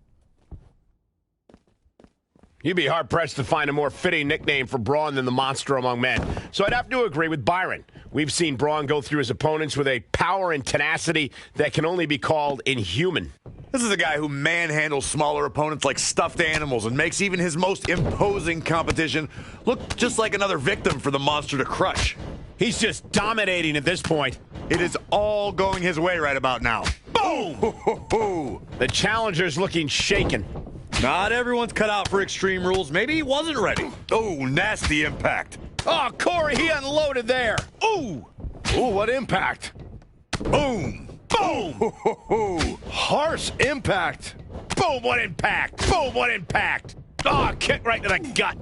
You'd be hard-pressed to find a more fitting nickname for Braun than the monster among men. So I'd have to agree with Byron. We've seen Braun go through his opponents with a power and tenacity that can only be called inhuman. This is a guy who manhandles smaller opponents like stuffed animals and makes even his most imposing competition look just like another victim for the monster to crush. He's just dominating at this point. It is all going his way right about now. Boom! The challenger's looking shaken. Not everyone's cut out for Extreme Rules. Maybe he wasn't ready. Oh, nasty impact. Oh, Corey, he unloaded there. Ooh! Ooh, what impact? Boom! Boom! Harsh impact. Boom, what impact! Boom, what impact! Oh, kick right to the gut.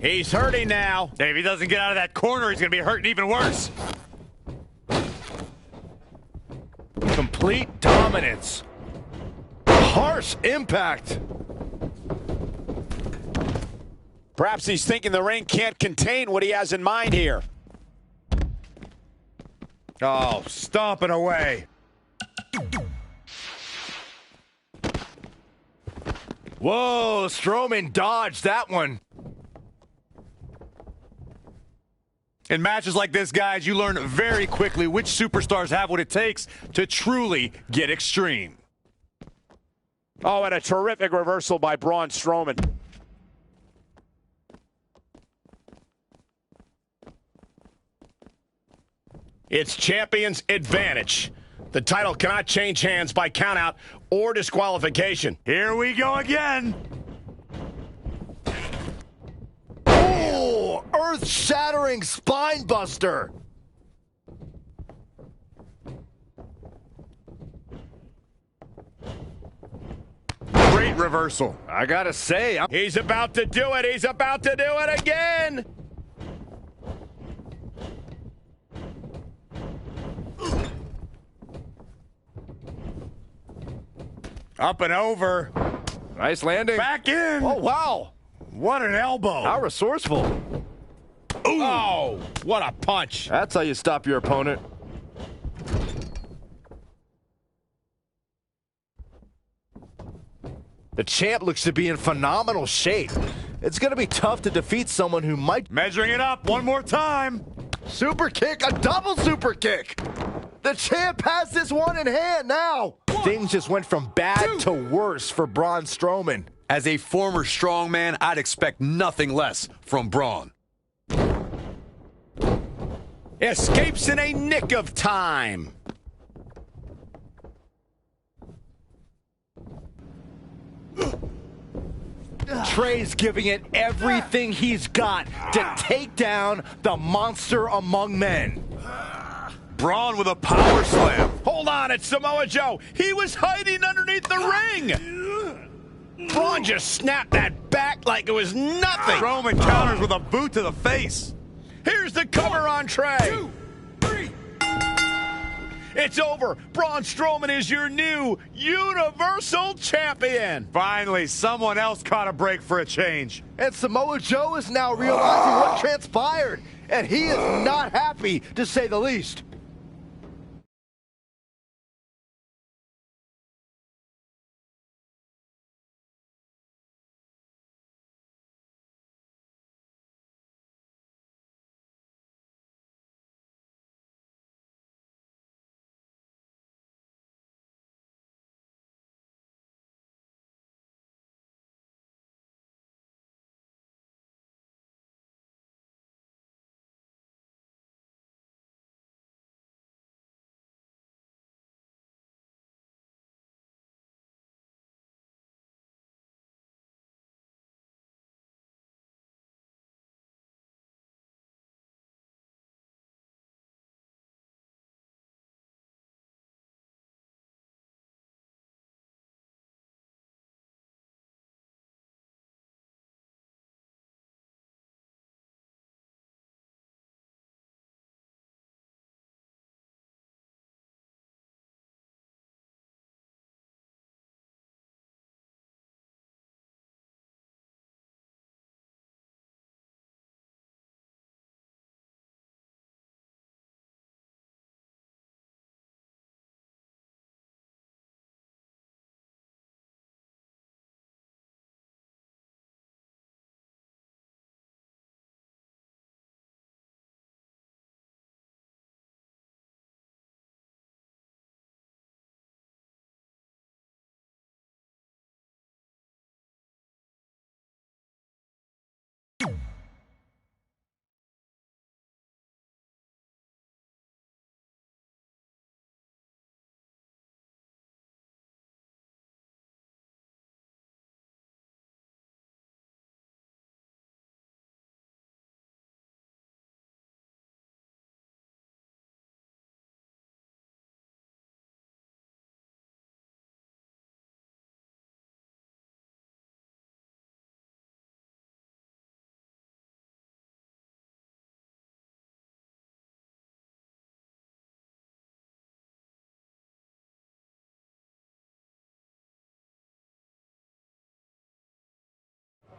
He's hurting now. If he doesn't get out of that corner, he's going to be hurting even worse. Complete dominance. Harsh impact. Perhaps he's thinking the ring can't contain what he has in mind here. Oh, stomping away. Whoa, Strowman dodged that one. In matches like this, guys, you learn very quickly which superstars have what it takes to truly get extreme. Oh, and a terrific reversal by Braun Strowman. It's champion's advantage. The title cannot change hands by countout or disqualification. Here we go again. Oh, earth-shattering spine buster. great reversal. I gotta say, He's about to do it. He's about to do it again. Up and over. Nice landing. Back in. Oh, wow. What an elbow. How resourceful. Ooh. Oh, what a punch. That's how you stop your opponent. The champ looks to be in phenomenal shape. It's going to be tough to defeat someone who might... Measuring it up one more time. Super kick, a double super kick. The champ has this one in hand now. Things just went from bad to worse for Braun Strowman. As a former strongman, I'd expect nothing less from Braun. Escapes in a nick of time. Trey's giving it everything he's got to take down the monster among men. Braun with a power slam. Hold on, it's Samoa Joe. He was hiding underneath the ring. Braun just snapped that back like it was nothing. Strowman counters with a boot to the face. Here's the cover on Trey. 2, 3. It's over. Braun Strowman is your new Universal Champion. Finally, someone else caught a break for a change. And Samoa Joe is now realizing what transpired, and he is not happy, to say the least.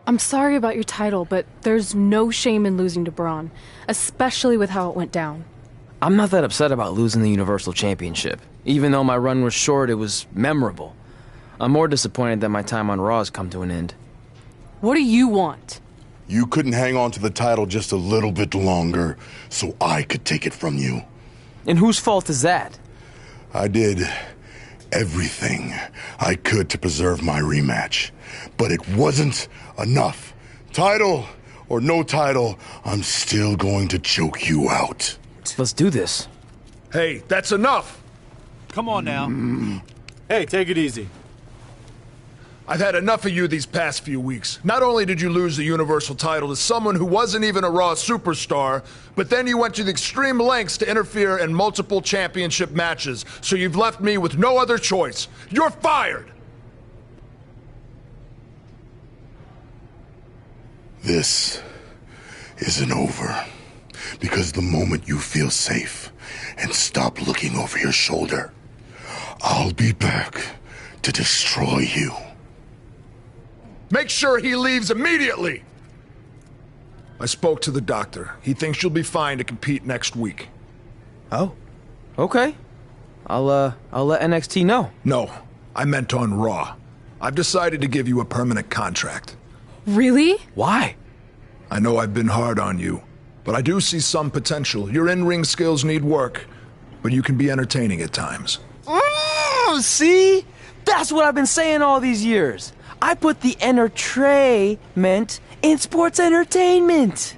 I'm sorry about your title, but there's no shame in losing to Braun, especially with how it went down. I'm not that upset about losing the Universal Championship. Even though my run was short, it was memorable. I'm more disappointed that my time on Raw has come to an end. What do you want? You couldn't hang on to the title just a little bit longer, so I could take it from you. And whose fault is that? I did everything I could to preserve my rematch, but it wasn't enough. Title or no title, I'm still going to choke you out. Let's do this. Hey, that's enough! Come on now. Hey, take it easy. I've had enough of you these past few weeks. Not only did you lose the Universal title to someone who wasn't even a Raw superstar, but then you went to the extreme lengths to interfere in multiple championship matches, so you've left me with no other choice. You're fired! This isn't over. Because the moment you feel safe and stop looking over your shoulder, I'll be back to destroy you. Make sure he leaves immediately! I spoke to the doctor. He thinks you'll be fine to compete next week. Oh, okay. I'll let NXT know. No, I meant on Raw. I've decided to give you a permanent contract. Really? Why? I know I've been hard on you, but I do see some potential. Your in-ring skills need work, but you can be entertaining at times. See? That's what I've been saying all these years. I put the entertainment in sports entertainment.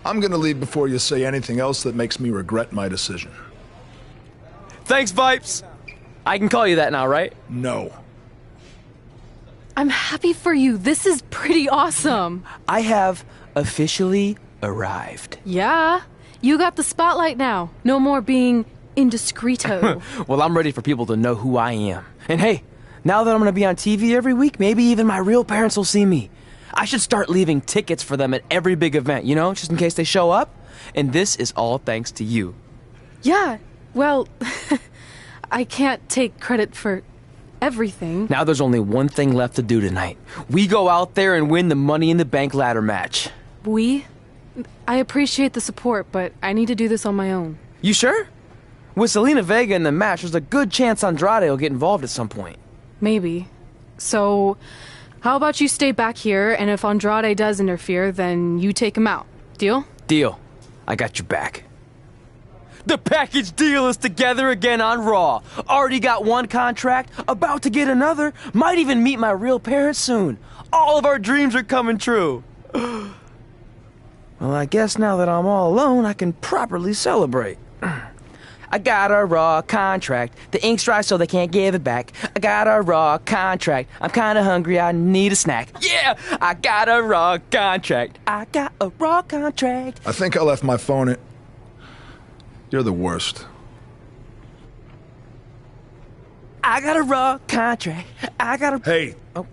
I'm gonna leave before you say anything else that makes me regret my decision. Thanks, Vipes. I can call you that now, right? No. I'm happy for you. This is pretty awesome. I have officially arrived. Yeah, you got the spotlight now. No more being indiscreto. Well, I'm ready for people to know who I am. And hey, now that I'm gonna be on TV every week, maybe even my real parents will see me. I should start leaving tickets for them at every big event, you know, just in case they show up. And this is all thanks to you. Yeah, well, I can't take credit for everything. Now there's only one thing left to do tonight. We go out there and win the Money in the Bank ladder match. I appreciate the support, but I need to do this on my own. You sure? With Selena Vega in the match, there's a good chance Andrade will get involved at some point. Maybe. So, how about you stay back here, and if Andrade does interfere, then you take him out. Deal? Deal. I got your back. The package deal is together again on Raw. Already got one contract, about to get another, might even meet my real parents soon. All of our dreams are coming true. Well, I guess now that I'm all alone, I can properly celebrate. I got a Raw contract. The ink's dry so they can't give it back. I got a Raw contract. I'm kinda hungry, I need a snack. Yeah! I got a Raw contract. I got a Raw contract. I think I left my phone in... You're the worst. I got a Raw contract. I got a... Hey! Oh.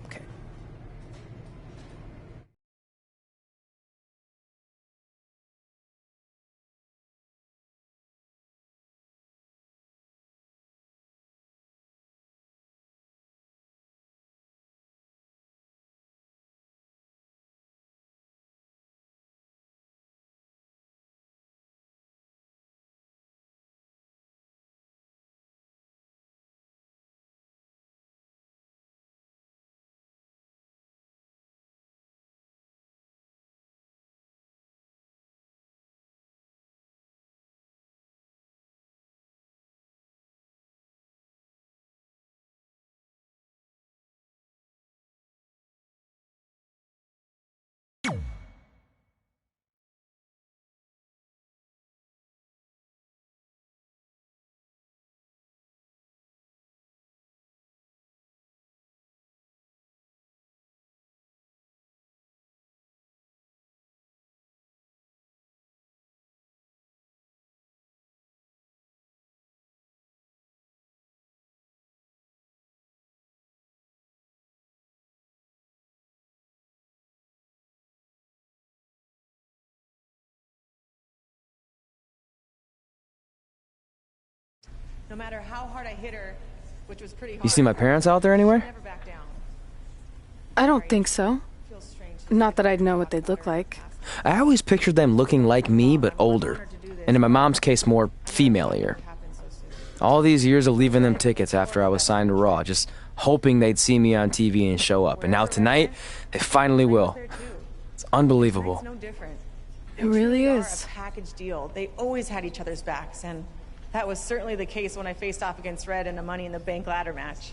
No matter how hard I hit her, which was pretty hard. You see my parents out there anywhere? I don't think so. Not that I'd know what they'd look like. I always pictured them looking like me, but older. And in my mom's case, more female-ier. All these years of leaving them tickets after I was signed to Raw, just hoping they'd see me on TV and show up. And now tonight, they finally will. It's unbelievable. No different. It really is. A package deal. They always had each other's backs, and that was certainly the case when I faced off against Red in a Money in the Bank ladder match.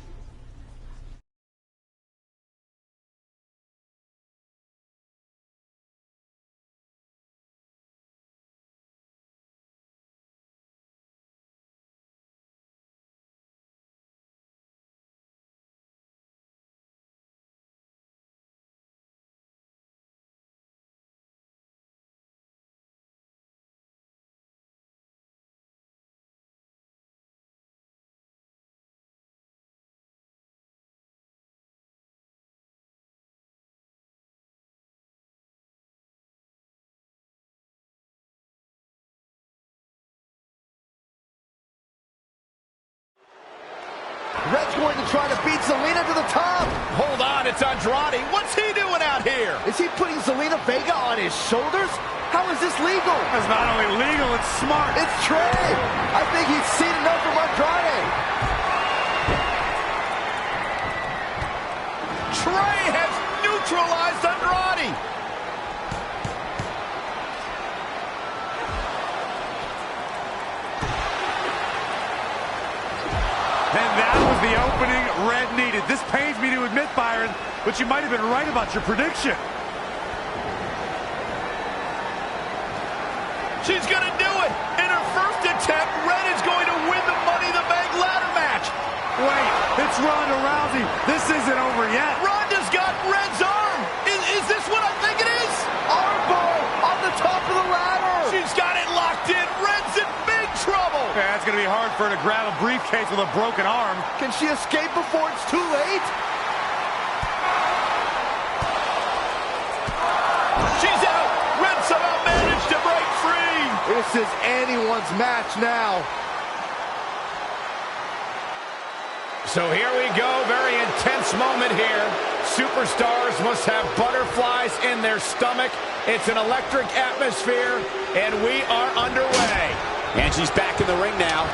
going to try to beat Zelina to the top. Hold on, it's Andrade. What's he doing out here? Is he putting Zelina Vega on his shoulders? How is this legal? It's not only legal, it's smart. It's Trey. I think he's seen enough from Andrade. Trey has neutralized Andrade. And that was the opening Red needed. This pains me to admit, Byron, but you might have been right about your prediction. She's going to do it. In her first attempt, Red is going to win the Money in the Bank ladder match. Wait, it's Ronda Rousey. This isn't over yet. Ronda's got Red's arm. Is this what I think it is? Armbar on the top of the ladder. She's got it locked in. Red's in big trouble. Yeah, it's going to be hard for her to grab a briefcase with a broken arm. Can she escape before it's too late? She's out. Red somehow managed to break free. This is anyone's match now. So here we go. Very intense moment here. Superstars must have butterflies in their stomach. It's an electric atmosphere, and we are underway. And she's back in the ring now.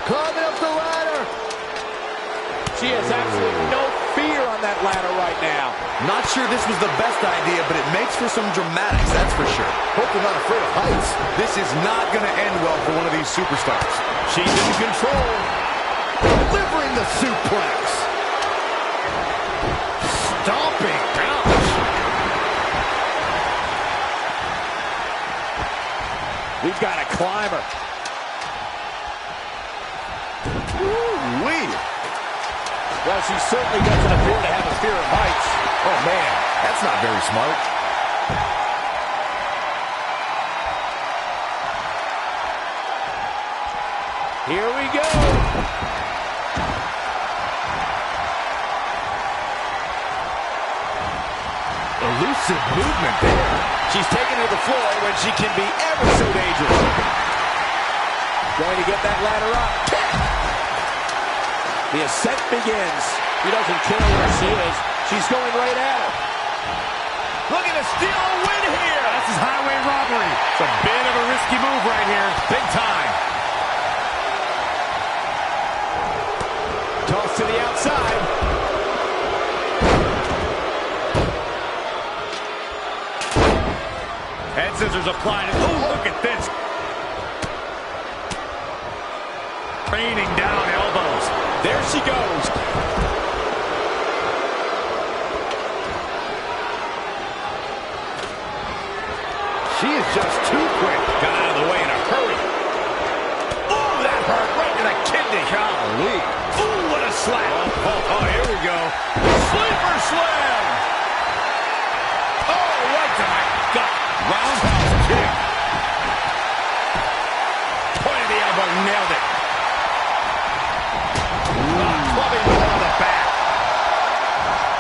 Climbing up the ladder. She has absolutely no fear on that ladder right now. Not sure this was the best idea, but it makes for some dramatics, that's for sure. Hope they're not afraid of heights. This is not going to end well for one of these superstars. She's in control. Delivering the suplex. Stomping. Ouch. We've got a climber. Ooh-wee. Well, she certainly doesn't appear to have a fear of heights. Oh, man, that's not very smart. Here we go. Elusive movement there. She's taken to the floor when she can be ever so dangerous. Going to get that ladder up. The ascent begins. She doesn't care where she is. She's going right at her. Looking to steal a win here. This is highway robbery. It's a bit of a risky move right here. Big time. Toss to the outside. Head scissors applied. Oh, look at this. Raining down elbows. There she goes. She is just too quick. Got out of the way in a hurry. Ooh, that hurt right to the kidney. Golly. Ooh, what a slap. Oh, here we go. Sleeper slam. Oh, right to my gut. Roundhouse kick. Point of the elbow, nailed it. Clubbing blow on the back.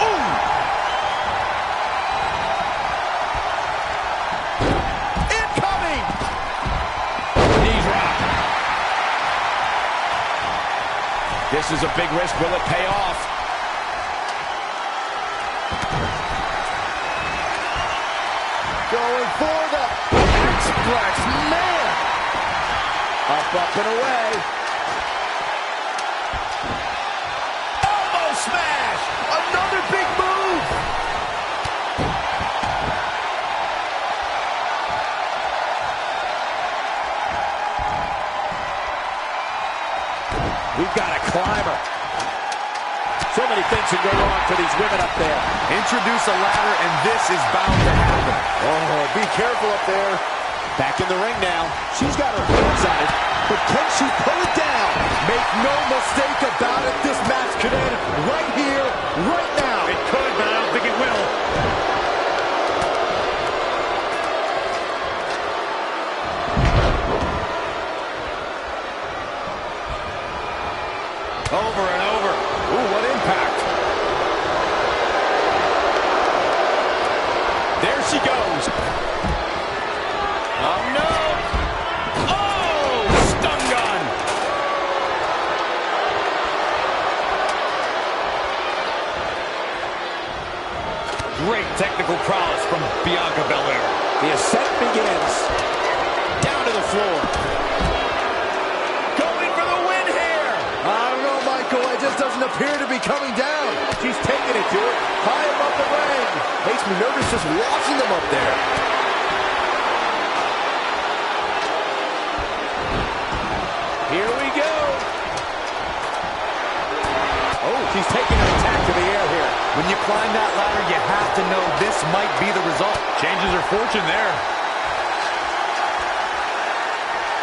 Ooh. Incoming. Knee drop. This is a big risk. Will it pay off? Going for the X-Flex. Man. Up and away. Elbow smash. Another big move. We've got a climber. So many things can go wrong for these women up there. Introduce a ladder, and this is bound to happen. Oh, be careful up there. Back in the ring now. She's got her hands on it, but can she pull it down? Make no mistake about it. This match could end right here, right now. It could, but I don't think it will. Over and over. Ooh, what impact. There she goes. Oh, no. Oh, stun gun. Great technical prowess from Bianca Belair. The ascent begins. Down to the floor. Going for the win here. I don't know, Michael. It just doesn't appear to be coming down. She's taking it to it. High above the ring. Makes me nervous just watching them up there. Here we go. Oh, she's taking an attack to the air here. When you climb that ladder, you have to know this might be the result. Changes her fortune there.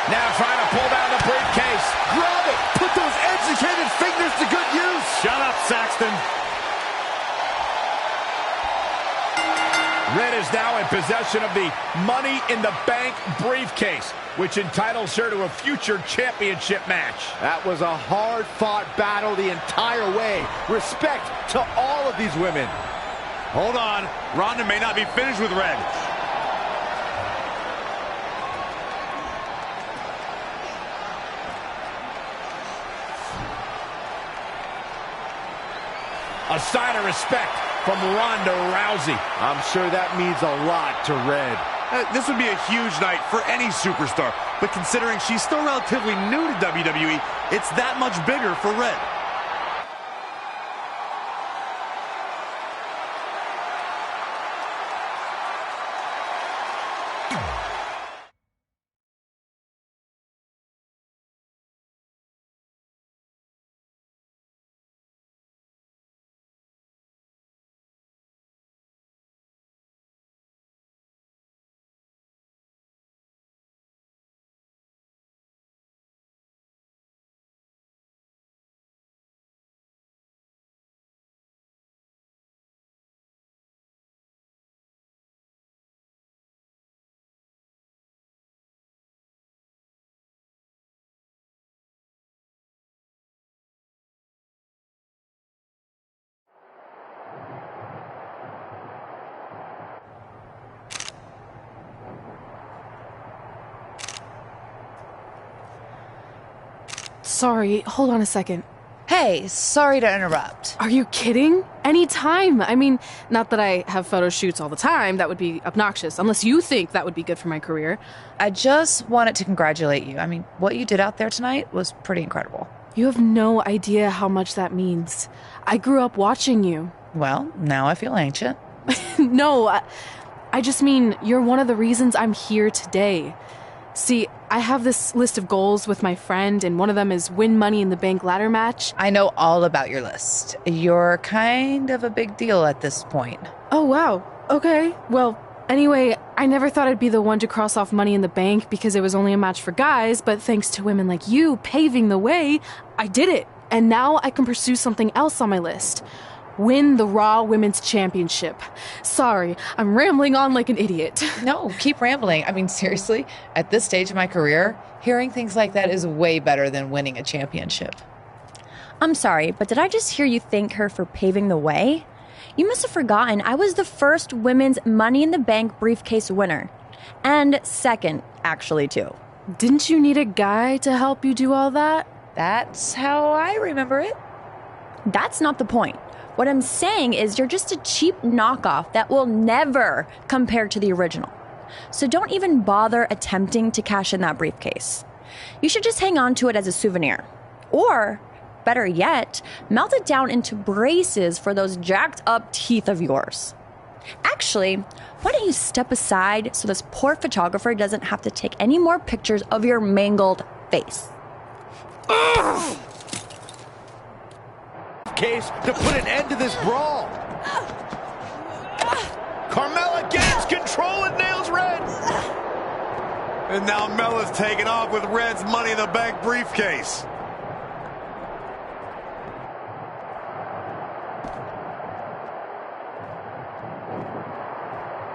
Now trying to pull down the briefcase. Grab it. Put those educated fingers to good use. Shut up, Saxton. Red is now in possession of the Money in the Bank briefcase, which entitles her to a future championship match. That was a hard-fought battle the entire way. Respect to all of these women. Hold on. Ronda may not be finished with Red. A sign of respect from Ronda Rousey. I'm sure that means a lot to Red. This would be a huge night for any superstar, but considering she's still relatively new to WWE, it's that much bigger for Red. Sorry, hold on a second. Hey, sorry to interrupt. Are you kidding? Anytime. I mean, not that I have photo shoots all the time. That would be obnoxious, unless you think that would be good for my career. I just wanted to congratulate you. I mean, what you did out there tonight was pretty incredible. You have no idea how much that means. I grew up watching you. Well, now I feel ancient. No, I just mean you're one of the reasons I'm here today. See, I have this list of goals with my friend, and one of them is win Money in the Bank ladder match. I know all about your list. You're kind of a big deal at this point. Oh, wow. Okay. Well, anyway, I never thought I'd be the one to cross off Money in the Bank because it was only a match for guys, but thanks to women like you paving the way, I did it. And now I can pursue something else on my list. Win the Raw Women's Championship. Sorry, I'm rambling on like an idiot. No, keep rambling. I mean, seriously, at this stage of my career, hearing things like that is way better than winning a championship. I'm sorry, but did I just hear you thank her for paving the way? You must have forgotten I was the first women's Money in the Bank briefcase winner. And second, actually, too. Didn't you need a guy to help you do all that? That's how I remember it. That's not the point. What I'm saying is you're just a cheap knockoff that will never compare to the original. So don't even bother attempting to cash in that briefcase. You should just hang on to it as a souvenir. Or, better yet, melt it down into braces for those jacked up teeth of yours. Actually, why don't you step aside so this poor photographer doesn't have to take any more pictures of your mangled face? Ugh! Case to put an end to this brawl. Carmella gains control and nails Red. And now Mella's taking off with Red's Money in the Bank briefcase.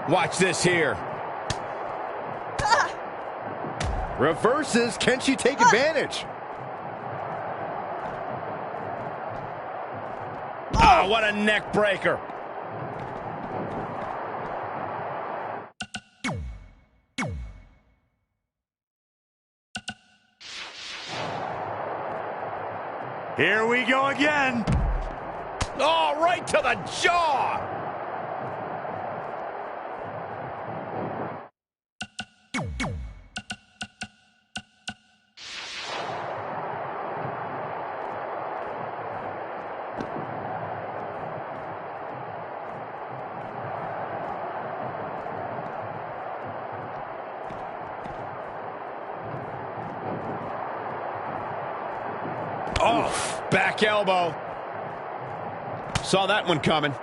Watch this here. Reverses. Can she take advantage? Oh, what a neck breaker. Here we go again. Oh, right to the jaw. Back elbow. Saw that one coming.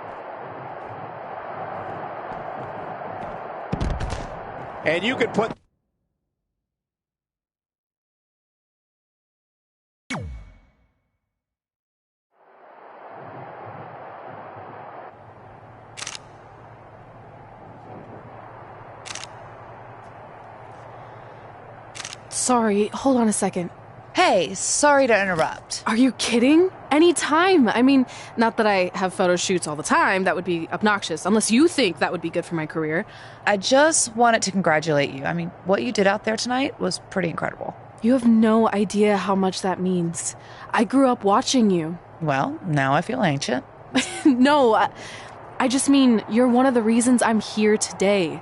And you could put... Sorry, hold on a second. Hey, sorry to interrupt. Are you kidding? Anytime. I mean, not that I have photo shoots all the time. That would be obnoxious, unless you think that would be good for my career. I just wanted to congratulate you. I mean, what you did out there tonight was pretty incredible. You have no idea how much that means. I grew up watching you. Well, now I feel ancient. No, I just mean you're one of the reasons I'm here today.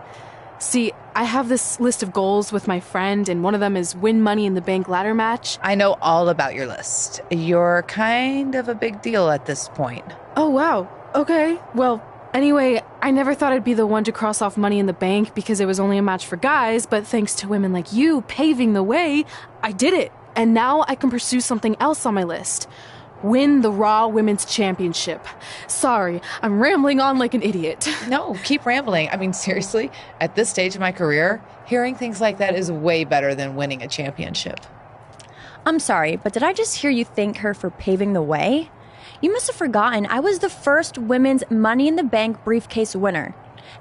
See, I have this list of goals with my friend, and one of them is win Money in the Bank ladder match. I know all about your list. You're kind of a big deal at this point. Oh, wow. Okay. Well, anyway, I never thought I'd be the one to cross off Money in the Bank because it was only a match for guys, but thanks to women like you paving the way, I did it. And now I can pursue something else on my list. Win the Raw Women's Championship. Sorry, I'm rambling on like an idiot. No, keep rambling. I mean, seriously, at this stage of my career, hearing things like that is way better than winning a championship. I'm sorry, but did I just hear you thank her for paving the way? You must have forgotten I was the first women's Money in the Bank briefcase winner.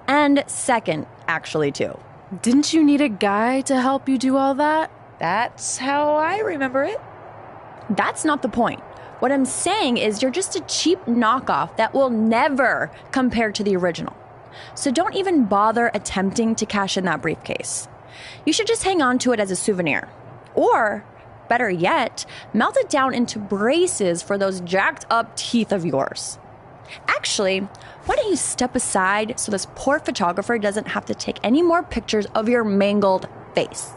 And second, actually, too. Didn't you need a guy to help you do all that? That's how I remember it. That's not the point. What I'm saying is you're just a cheap knockoff that will never compare to the original. So don't even bother attempting to cash in that briefcase. You should just hang on to it as a souvenir. Or, better yet, melt it down into braces for those jacked up teeth of yours. Actually, why don't you step aside so this poor photographer doesn't have to take any more pictures of your mangled face?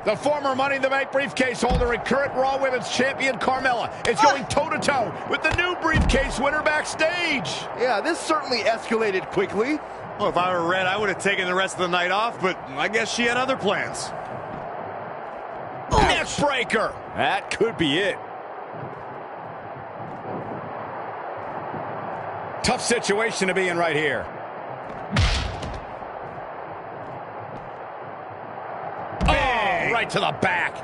The former Money in the Bank briefcase holder and current Raw Women's Champion Carmella is going toe-to-toe with the new briefcase winner backstage. Yeah, this certainly escalated quickly. Well, if I were Red, I would have taken the rest of the night off, but I guess she had other plans. Neck breaker. That could be it. Tough situation to be in right here. Oh, right to the back.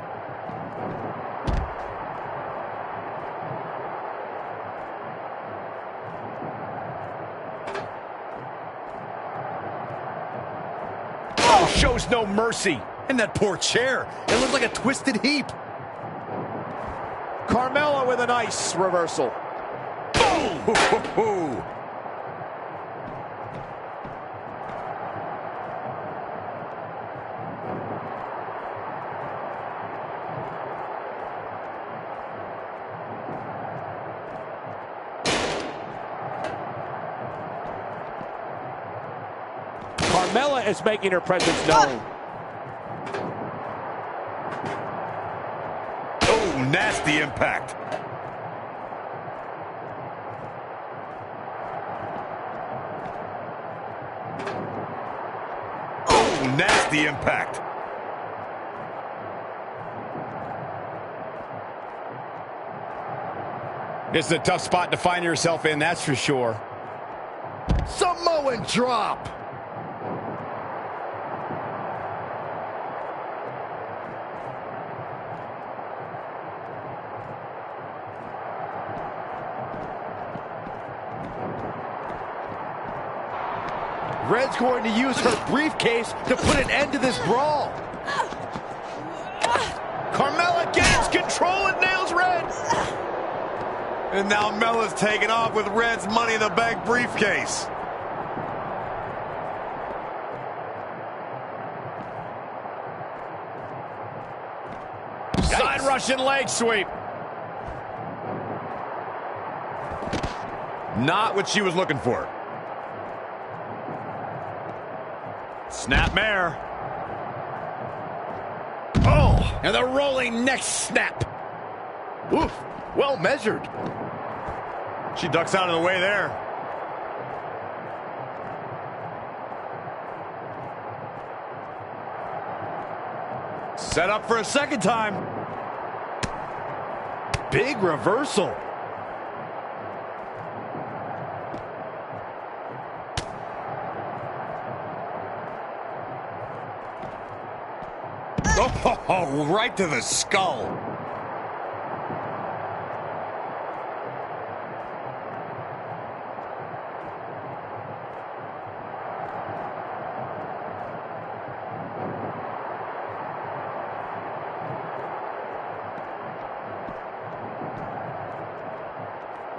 Oh, shows no mercy. And that poor chair. It looked like a twisted heap. Carmella with a nice reversal. Boom! Carmella is making her presence known. Oh, nasty impact. Oh, nasty impact. This is a tough spot to find yourself in, that's for sure. Samoan drop. Red's going to use her briefcase to put an end to this brawl. Carmella gains control and nails Red. And now Mella's taking off with Red's Money in the Bank briefcase. Side Russian leg sweep. Not what she was looking for. Snapmare. Oh, and the rolling neck snap. Oof, well measured. She ducks out of the way there. Set up for a second time. Big reversal. Oh, right to the skull.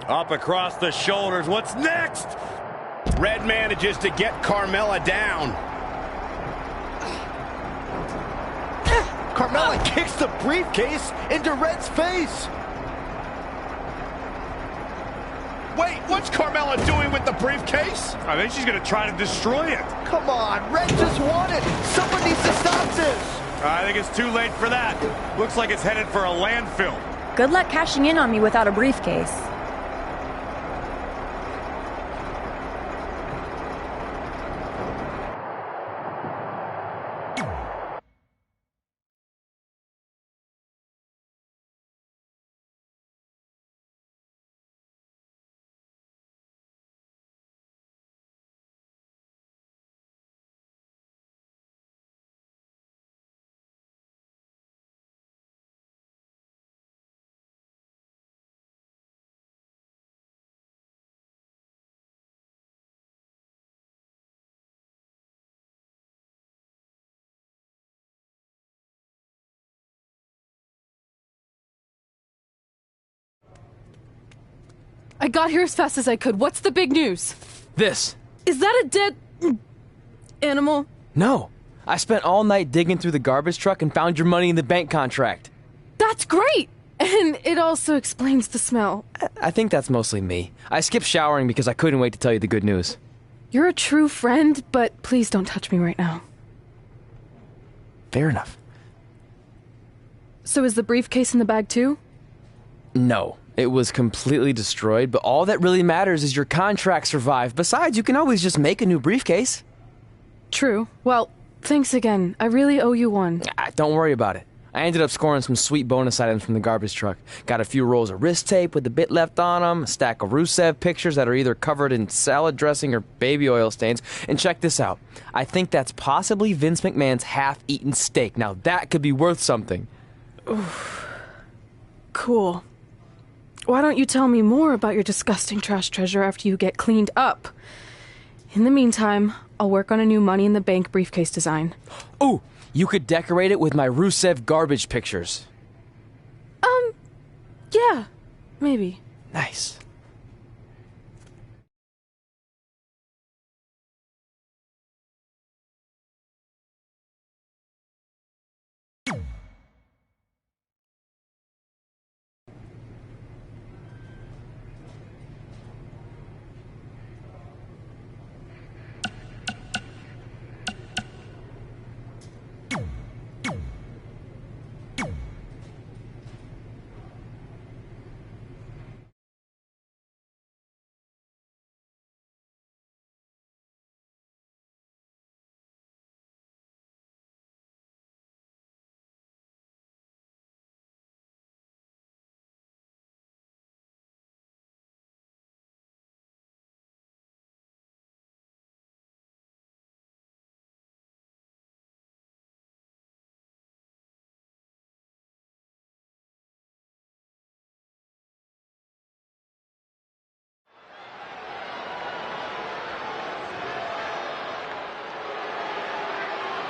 Up across the shoulders. What's next? Red manages to get Carmella down. Carmella kicks the briefcase into Red's face. Wait, what's Carmella doing with the briefcase? I think she's going to try to destroy it. Come on, Red just won it. Someone needs to stop this. I think it's too late for that. Looks like it's headed for a landfill. Good luck cashing in on me without a briefcase. I got here as fast as I could. What's the big news? This. Is that a dead animal? No. I spent all night digging through the garbage truck and found your money in the bank contract. That's great! And it also explains the smell. I think that's mostly me. I skipped showering because I couldn't wait to tell you the good news. You're a true friend, but please don't touch me right now. Fair enough. So is the briefcase in the bag too? No. It was completely destroyed, but all that really matters is your contract survived. Besides, you can always just make a new briefcase. True. Well, thanks again. I really owe you one. Don't worry about it. I ended up scoring some sweet bonus items from the garbage truck. Got a few rolls of wrist tape with a bit left on them, a stack of Rusev pictures that are either covered in salad dressing or baby oil stains. And check this out. I think that's possibly Vince McMahon's half-eaten steak. Now that could be worth something. Oof. Cool. Why don't you tell me more about your disgusting trash treasure after you get cleaned up? In the meantime, I'll work on a new Money in the Bank briefcase design. Ooh, you could decorate it with my Rusev garbage pictures. Yeah, maybe. Nice.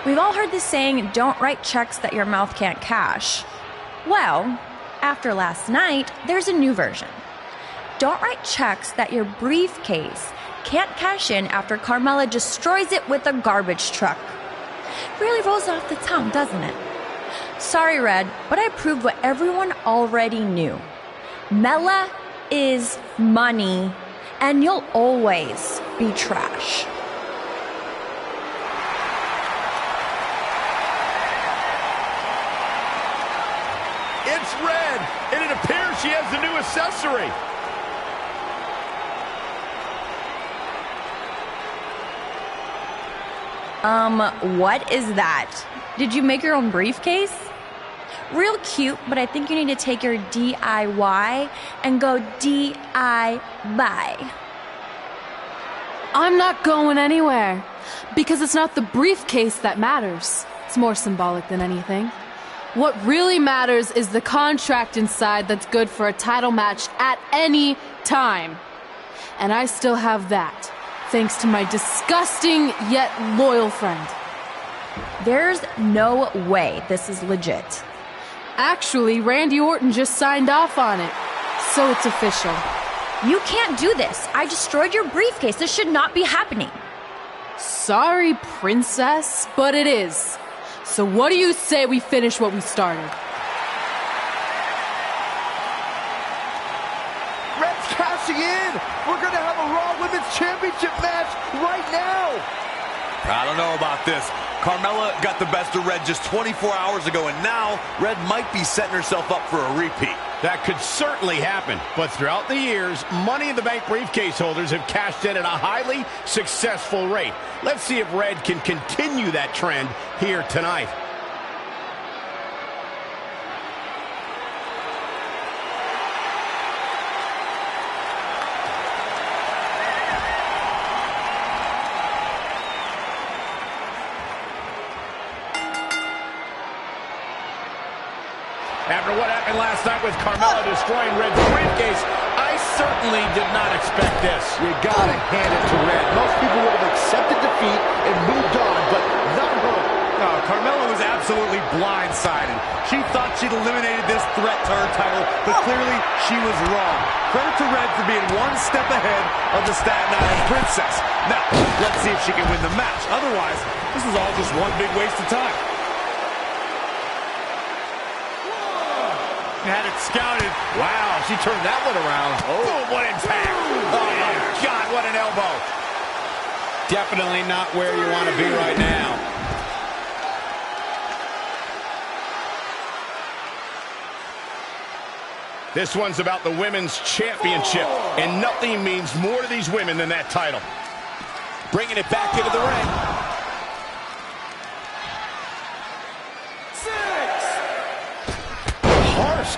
We've all heard the saying, don't write checks that your mouth can't cash. Well, after last night, there's a new version. Don't write checks that your briefcase can't cash in after Carmella destroys it with a garbage truck. Really rolls off the tongue, doesn't it? Sorry, Red, but I proved what everyone already knew. Mella is money, and you'll always be trash. It's Red, and it appears she has the new accessory. What is that? Did you make your own briefcase? Real cute, but I think you need to take your DIY and go DI-buy. I'm not going anywhere, because it's not the briefcase that matters. It's more symbolic than anything. What really matters is the contract inside that's good for a title match at any time. And I still have that, thanks to my disgusting yet loyal friend. There's no way this is legit. Actually, Randy Orton just signed off on it, so it's official. You can't do this. I destroyed your briefcase. This should not be happening. Sorry, princess, but it is. So what do you say we finish what we started? Red's cashing in. We're going to have a Raw Women's Championship match right now. I don't know about this. Carmella got the best of Red just 24 hours ago, and now Red might be setting herself up for a repeat. That could certainly happen, but throughout the years, Money in the Bank briefcase holders have cashed in at a highly successful rate. Let's see if Red can continue that trend here tonight. After what happened last night with Carmella destroying Red's briefcase, I certainly did not expect this. You gotta hand it to Red. Most people would have accepted defeat and moved on, but not her. No, Carmella was absolutely blindsided. She thought she'd eliminated this threat to her title, but clearly she was wrong. Credit to Red for being one step ahead of the Staten Island Princess. Now, let's see if she can win the match. Otherwise, this is all just one big waste of time. Had it scouted. Wow, she turned that one around. Oh, what impact. Oh, my God, what an elbow. Definitely not where you want to be right now. This one's about the Women's Championship, and nothing means more to these women than that title. Bringing it back into the ring.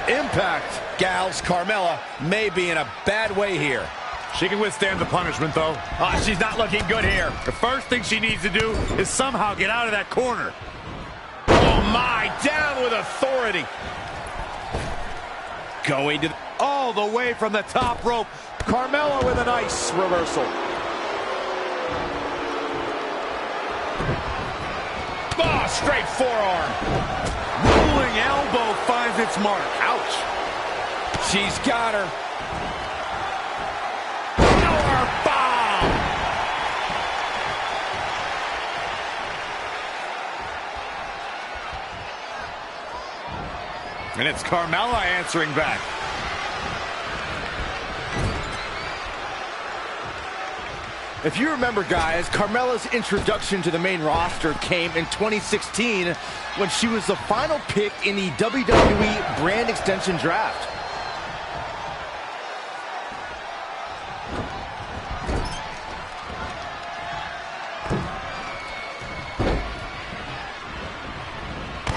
Impact. Gals, Carmella may be in a bad way here. She can withstand the punishment, though. She's not looking good here. The first thing she needs to do is somehow get out of that corner. Oh, my. Down with authority. Going to all the way from the top rope. Carmella with a nice reversal. Oh, straight forearm. Rolling elbow finds its mark. Ouch. She's got her. Power bomb. And it's Carmella answering back. If you remember, guys, Carmella's introduction to the main roster came in 2016 when she was the final pick in the WWE brand extension draft.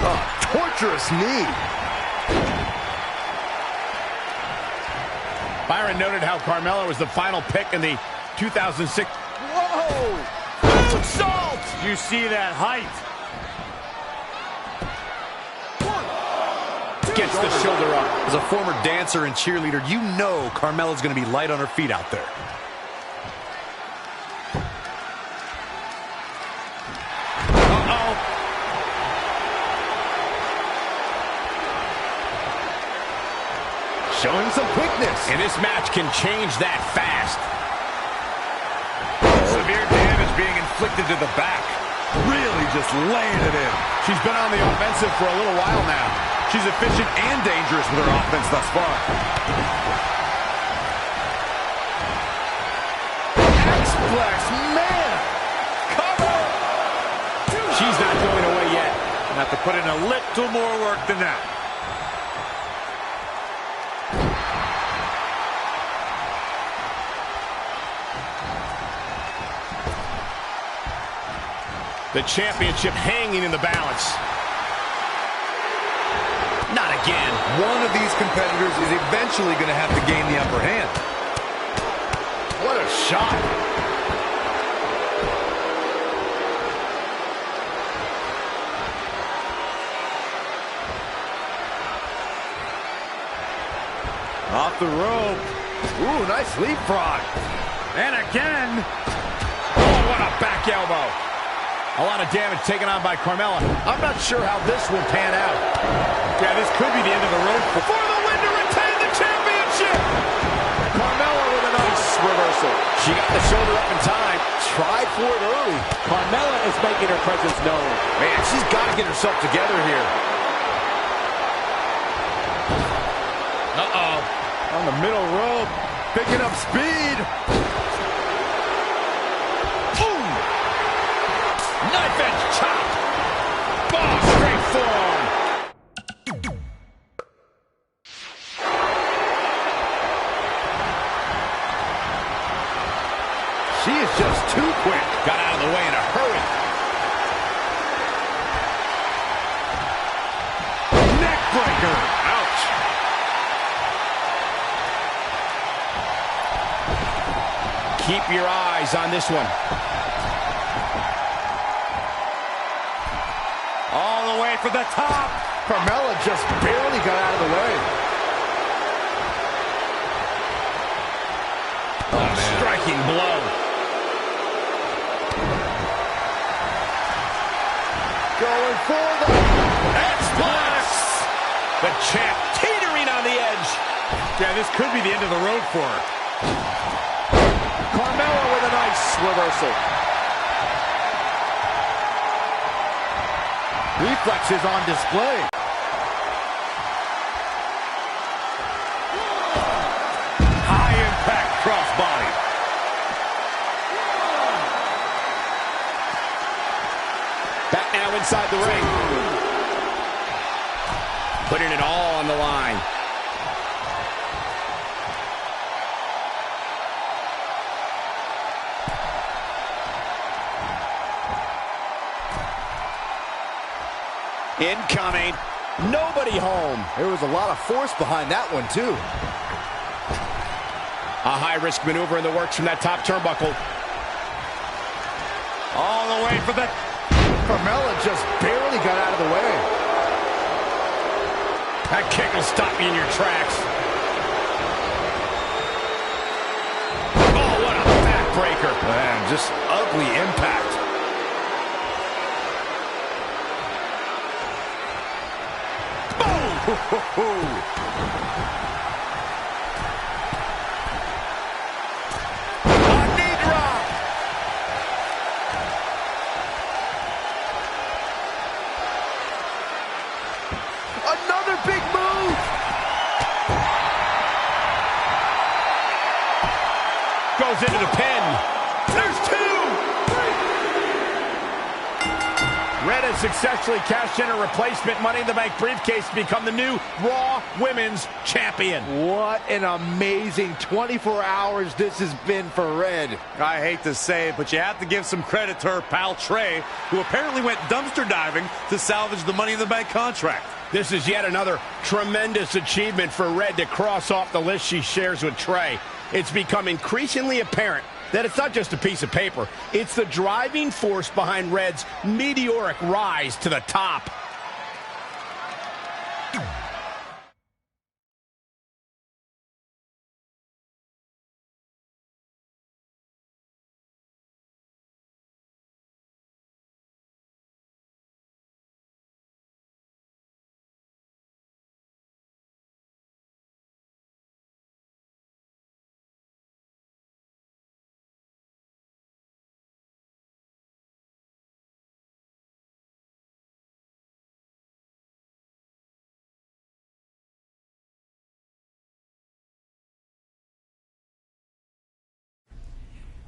Oh, torturous knee. Byron noted how Carmella was the final pick in the 2006. Whoa! Moonsault! You see that height? Gets the shoulder up. As a former dancer and cheerleader, you know Carmella's going to be light on her feet out there. Uh-oh. Showing some quickness. And this match can change that fast. Severe damage being inflicted to the back. Really just laying it in. She's been on the offensive for a little while now. She's efficient and dangerous with her offense thus far. X-Flex, man! Cover! She's not going away yet. Have to put in a little more work than that. The championship hanging in the balance. again. One of these competitors is eventually going to have to gain the upper hand. What a shot. Off the rope. Ooh, nice leapfrog. And again. Oh, what a back elbow. A lot of damage taken on by Carmella. I'm not sure how this will pan out. Yeah, this could be the end of the road for the win to retain the championship. Carmella with a nice reversal. She got the shoulder up in time. Tried for it early. Carmella is making her presence known. Man, she's got to get herself together here. Uh-oh. On the middle rope. Picking up speed. Boom! Knife edge chop. Oh, straight forearm. She is just too quick. Got out of the way in a hurry. Neck breaker. Ouch. Keep your eyes on this one. All the way for the top. Carmella just barely got out of the way. Oh, striking blow. Going for the X-Plus. The champ teetering on the edge. Yeah, this could be the end of the road for her. Carmella with a nice reversal. Reflexes on display. High impact crossbody. Back now inside the ring. Putting it all on the line. Incoming. Nobody home. There was a lot of force behind that one, too. A high-risk maneuver in the works from that top turnbuckle. All the way for the... Carmella just barely got out of the way. That kick will stop you in your tracks. Oh, what a backbreaker. Man, just ugly impact. A knee drop. Another big move. Goes into the pin. There's two. Red has successfully cashed in a replacement Money in the Bank briefcase to become the new Raw Women's Champion. What an amazing 24 hours this has been for Red. I hate to say it, but you have to give some credit to her pal Trey, who apparently went dumpster diving to salvage the Money in the Bank contract. This is yet another tremendous achievement for Red to cross off the list she shares with Trey. It's become increasingly apparent that it's not just a piece of paper. It's the driving force behind Red's meteoric rise to the top.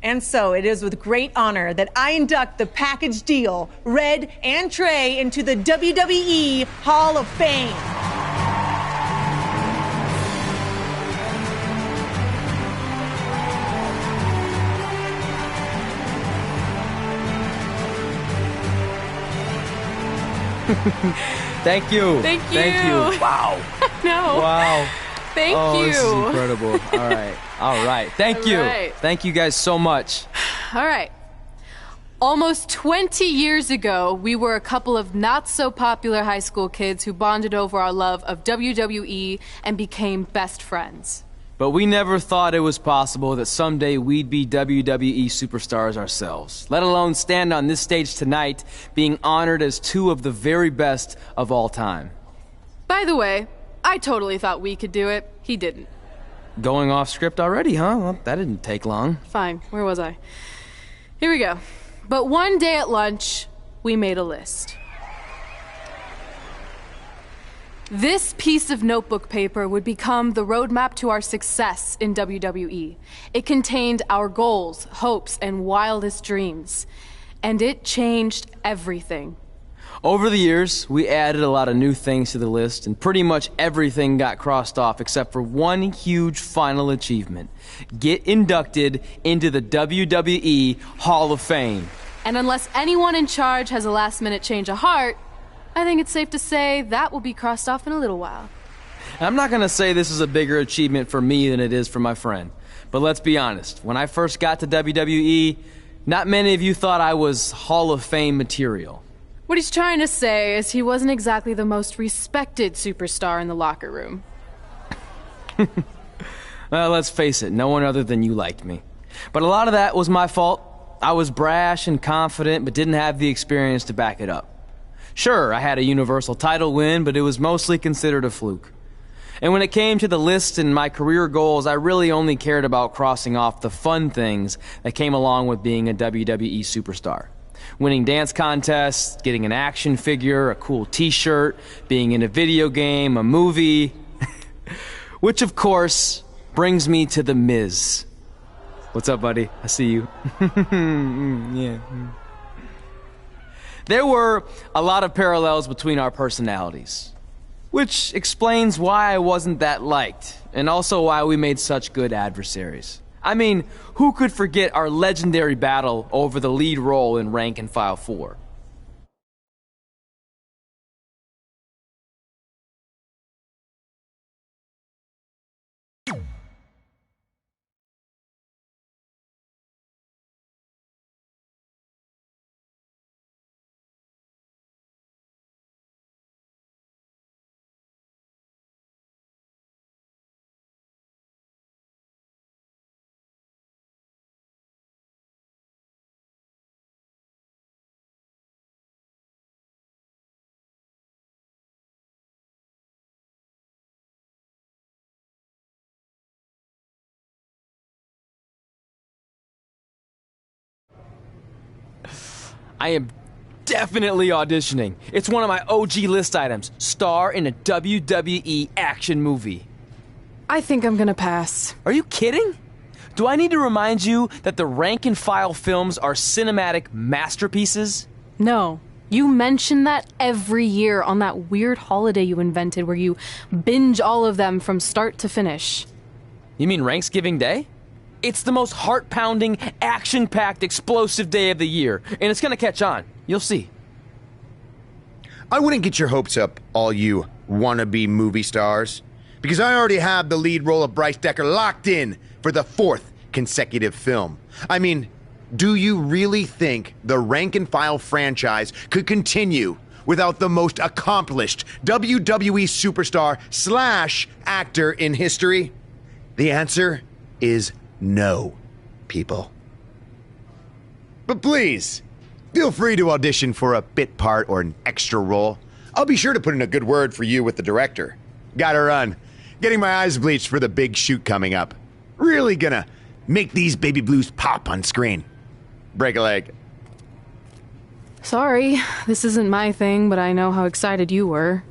And so it is with great honor that I induct the package deal, Red and Trey, into the WWE Hall of Fame. Thank you. Thank you. Thank you. Wow. No. Wow. Thank you. This is incredible. All right. All right. Thank you. right. Thank you guys so much. All right. Almost 20 years ago, we were a couple of not-so-popular high school kids who bonded over our love of WWE and became best friends. But we never thought it was possible that someday we'd be WWE superstars ourselves, let alone stand on this stage tonight being honored as two of the very best of all time. By the way, I totally thought we could do it. He didn't. Going off script already, huh? Well, that didn't take long. Fine. Where was I? Here we go. But one day at lunch, we made a list. This piece of notebook paper would become the roadmap to our success in WWE. It contained our goals, hopes, and wildest dreams. And it changed everything. Over the years, we added a lot of new things to the list, and pretty much everything got crossed off except for one huge final achievement. Get inducted into the WWE Hall of Fame. And unless anyone in charge has a last-minute change of heart, I think it's safe to say that will be crossed off in a little while. I'm not gonna say this is a bigger achievement for me than it is for my friend. But let's be honest, when I first got to WWE, not many of you thought I was Hall of Fame material. What he's trying to say is he wasn't exactly the most respected superstar in the locker room. Well, let's face it, no one other than you liked me. But a lot of that was my fault. I was brash and confident, but didn't have the experience to back it up. Sure, I had a Universal title win, but it was mostly considered a fluke. And when it came to the list and my career goals, I really only cared about crossing off the fun things that came along with being a WWE superstar. Winning dance contests, getting an action figure, a cool t-shirt, being in a video game, a movie. Which, of course, brings me to The Miz. What's up, buddy? I see you. Yeah. There were a lot of parallels between our personalities, which explains why I wasn't that liked, and also why we made such good adversaries. I mean, who could forget our legendary battle over the lead role in Rank and File 4? I am definitely auditioning. It's one of my OG list items. Star in a WWE action movie. I think I'm gonna pass. Are you kidding? Do I need to remind you that the Rank and File films are cinematic masterpieces? No. You mention that every year on that weird holiday you invented where you binge all of them from start to finish. You mean Ranksgiving Day? It's the most heart-pounding, action-packed, explosive day of the year, and it's gonna catch on. You'll see. I wouldn't get your hopes up, all you wannabe movie stars, because I already have the lead role of Bryce Decker locked in for the 4th consecutive film. I mean, do you really think the Rank and File franchise could continue without the most accomplished WWE superstar / actor in history? The answer is no, people. But please, feel free to audition for a bit part or an extra role. I'll be sure to put in a good word for you with the director. Gotta run. Getting my eyes bleached for the big shoot coming up. Really gonna make these baby blues pop on screen. Break a leg. Sorry, this isn't my thing, but I know how excited you were.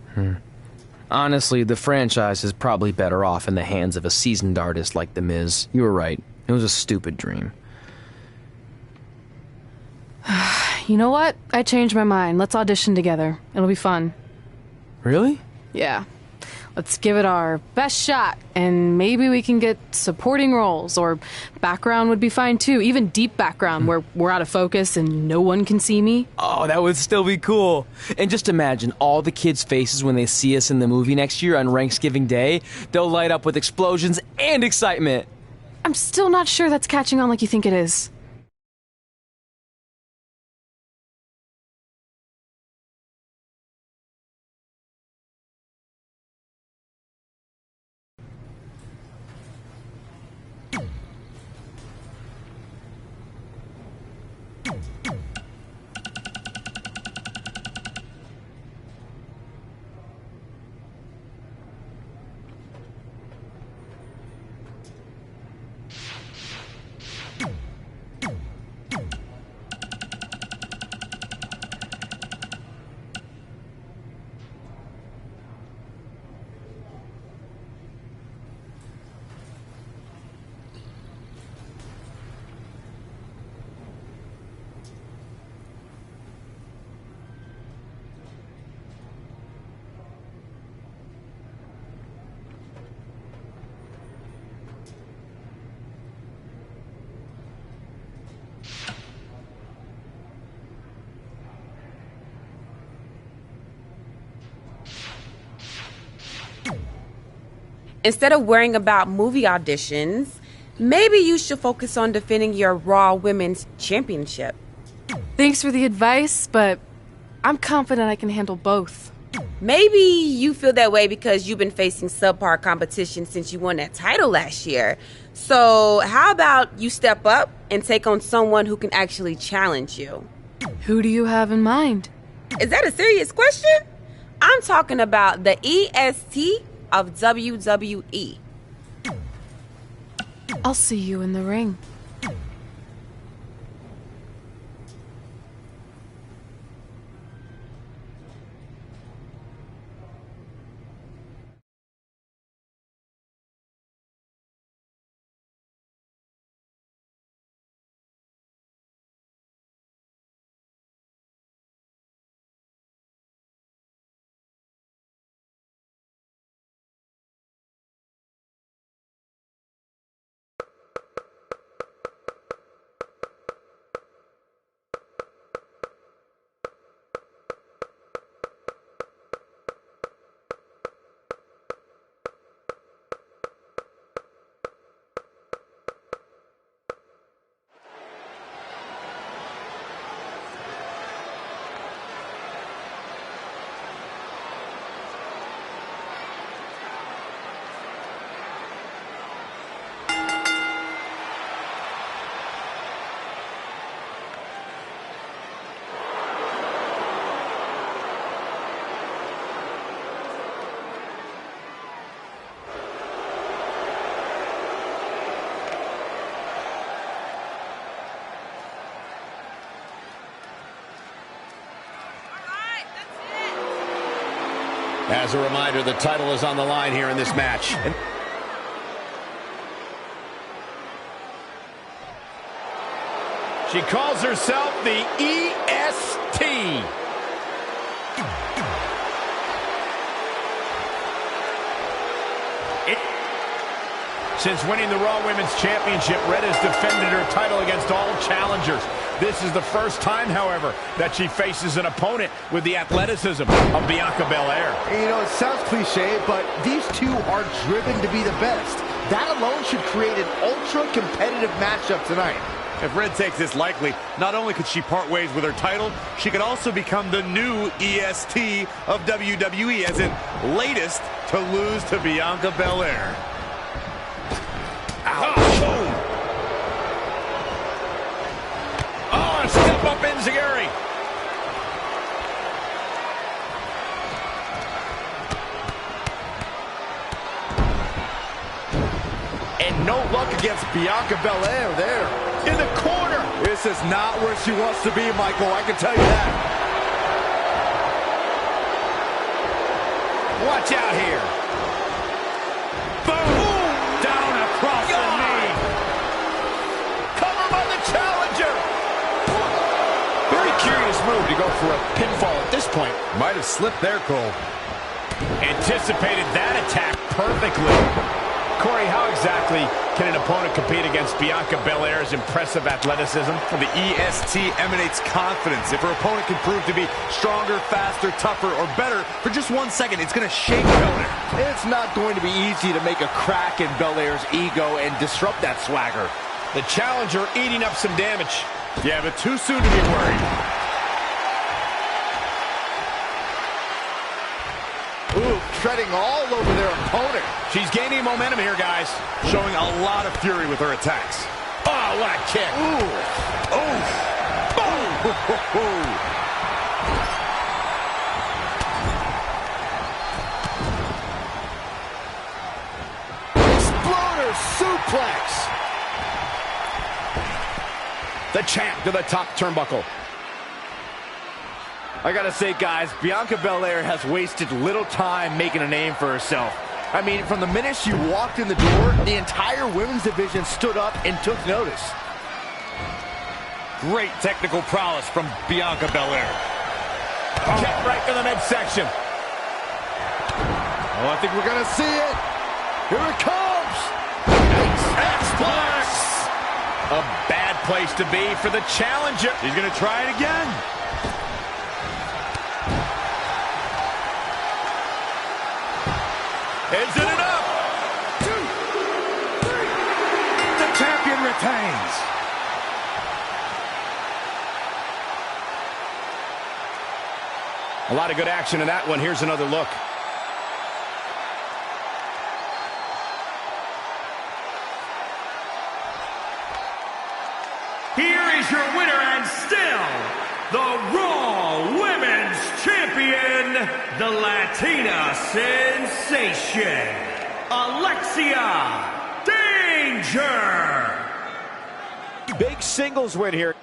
Honestly, the franchise is probably better off in the hands of a seasoned artist like The Miz. You were right. It was a stupid dream. You know what? I changed my mind. Let's audition together. It'll be fun. Really? Yeah. let's give it our best shot, and maybe we can get supporting roles, or background would be fine too, even deep background where we're out of focus and no one can see me. Oh, that would still be cool. And just imagine all the kids' faces when they see us in the movie next year on Thanksgiving Day. They'll light up with explosions and excitement. I'm still not sure that's catching on like you think it is. Instead of worrying about movie auditions, maybe you should focus on defending your Raw Women's Championship. Thanks for the advice, but I'm confident I can handle both. Maybe you feel that way because you've been facing subpar competition since you won that title last year. So how about you step up and take on someone who can actually challenge you? Who do you have in mind? Is that a serious question? I'm talking about the EST of WWE. I'll see you in the ring. As a reminder, the title is on the line here in this match. She calls herself the EST. Since winning the Raw Women's Championship, Red has defended her title against all challengers. This is the first time, however, that she faces an opponent with the athleticism of Bianca Belair. You know, it sounds cliche, but these two are driven to be the best. That alone should create an ultra-competitive matchup tonight. If Red takes this likely, not only could she part ways with her title, she could also become the new EST of WWE, as in latest to lose to Bianca Belair. Oh, step up Enziguri. And no luck against Bianca Belair there. In the corner. This is not where she wants to be, Michael. I can tell you that. Watch out here. Boom! Down across the knee. Cover by the challenger. Very curious move to go for a pinfall at this point. Might have slipped there, Cole. Anticipated that attack perfectly. Corey, how exactly can an opponent compete against Bianca Belair's impressive athleticism? From the EST emanates confidence. If her opponent can prove to be stronger, faster, tougher, or better for just 1 second, it's going to shake Belair. It's not going to be easy to make a crack in Belair's ego and disrupt that swagger. The challenger eating up some damage. Yeah, but too soon to be worried. Ooh, treading all over their opponent. She's gaining momentum here, guys. Showing a lot of fury with her attacks. Oh, what a kick. Ooh. Oh. Boom. Exploder suplex. The champ to the top turnbuckle. I gotta say, guys, Bianca Belair has wasted little time making a name for herself. I mean, from the minute she walked in the door, the entire women's division stood up and took notice. Great technical prowess from Bianca Belair. Kick right to the midsection. Oh, I think we're gonna see it. Here it comes. X-Plex. A bad place to be for the challenger. He's gonna try it again. Is it enough? 2, 3. The champion retains. A lot of good action in that one. Here's another look. Here is your winner and still the Raw Women's Champion, the Latina Sensation, Alexia Danger. Big singles win here.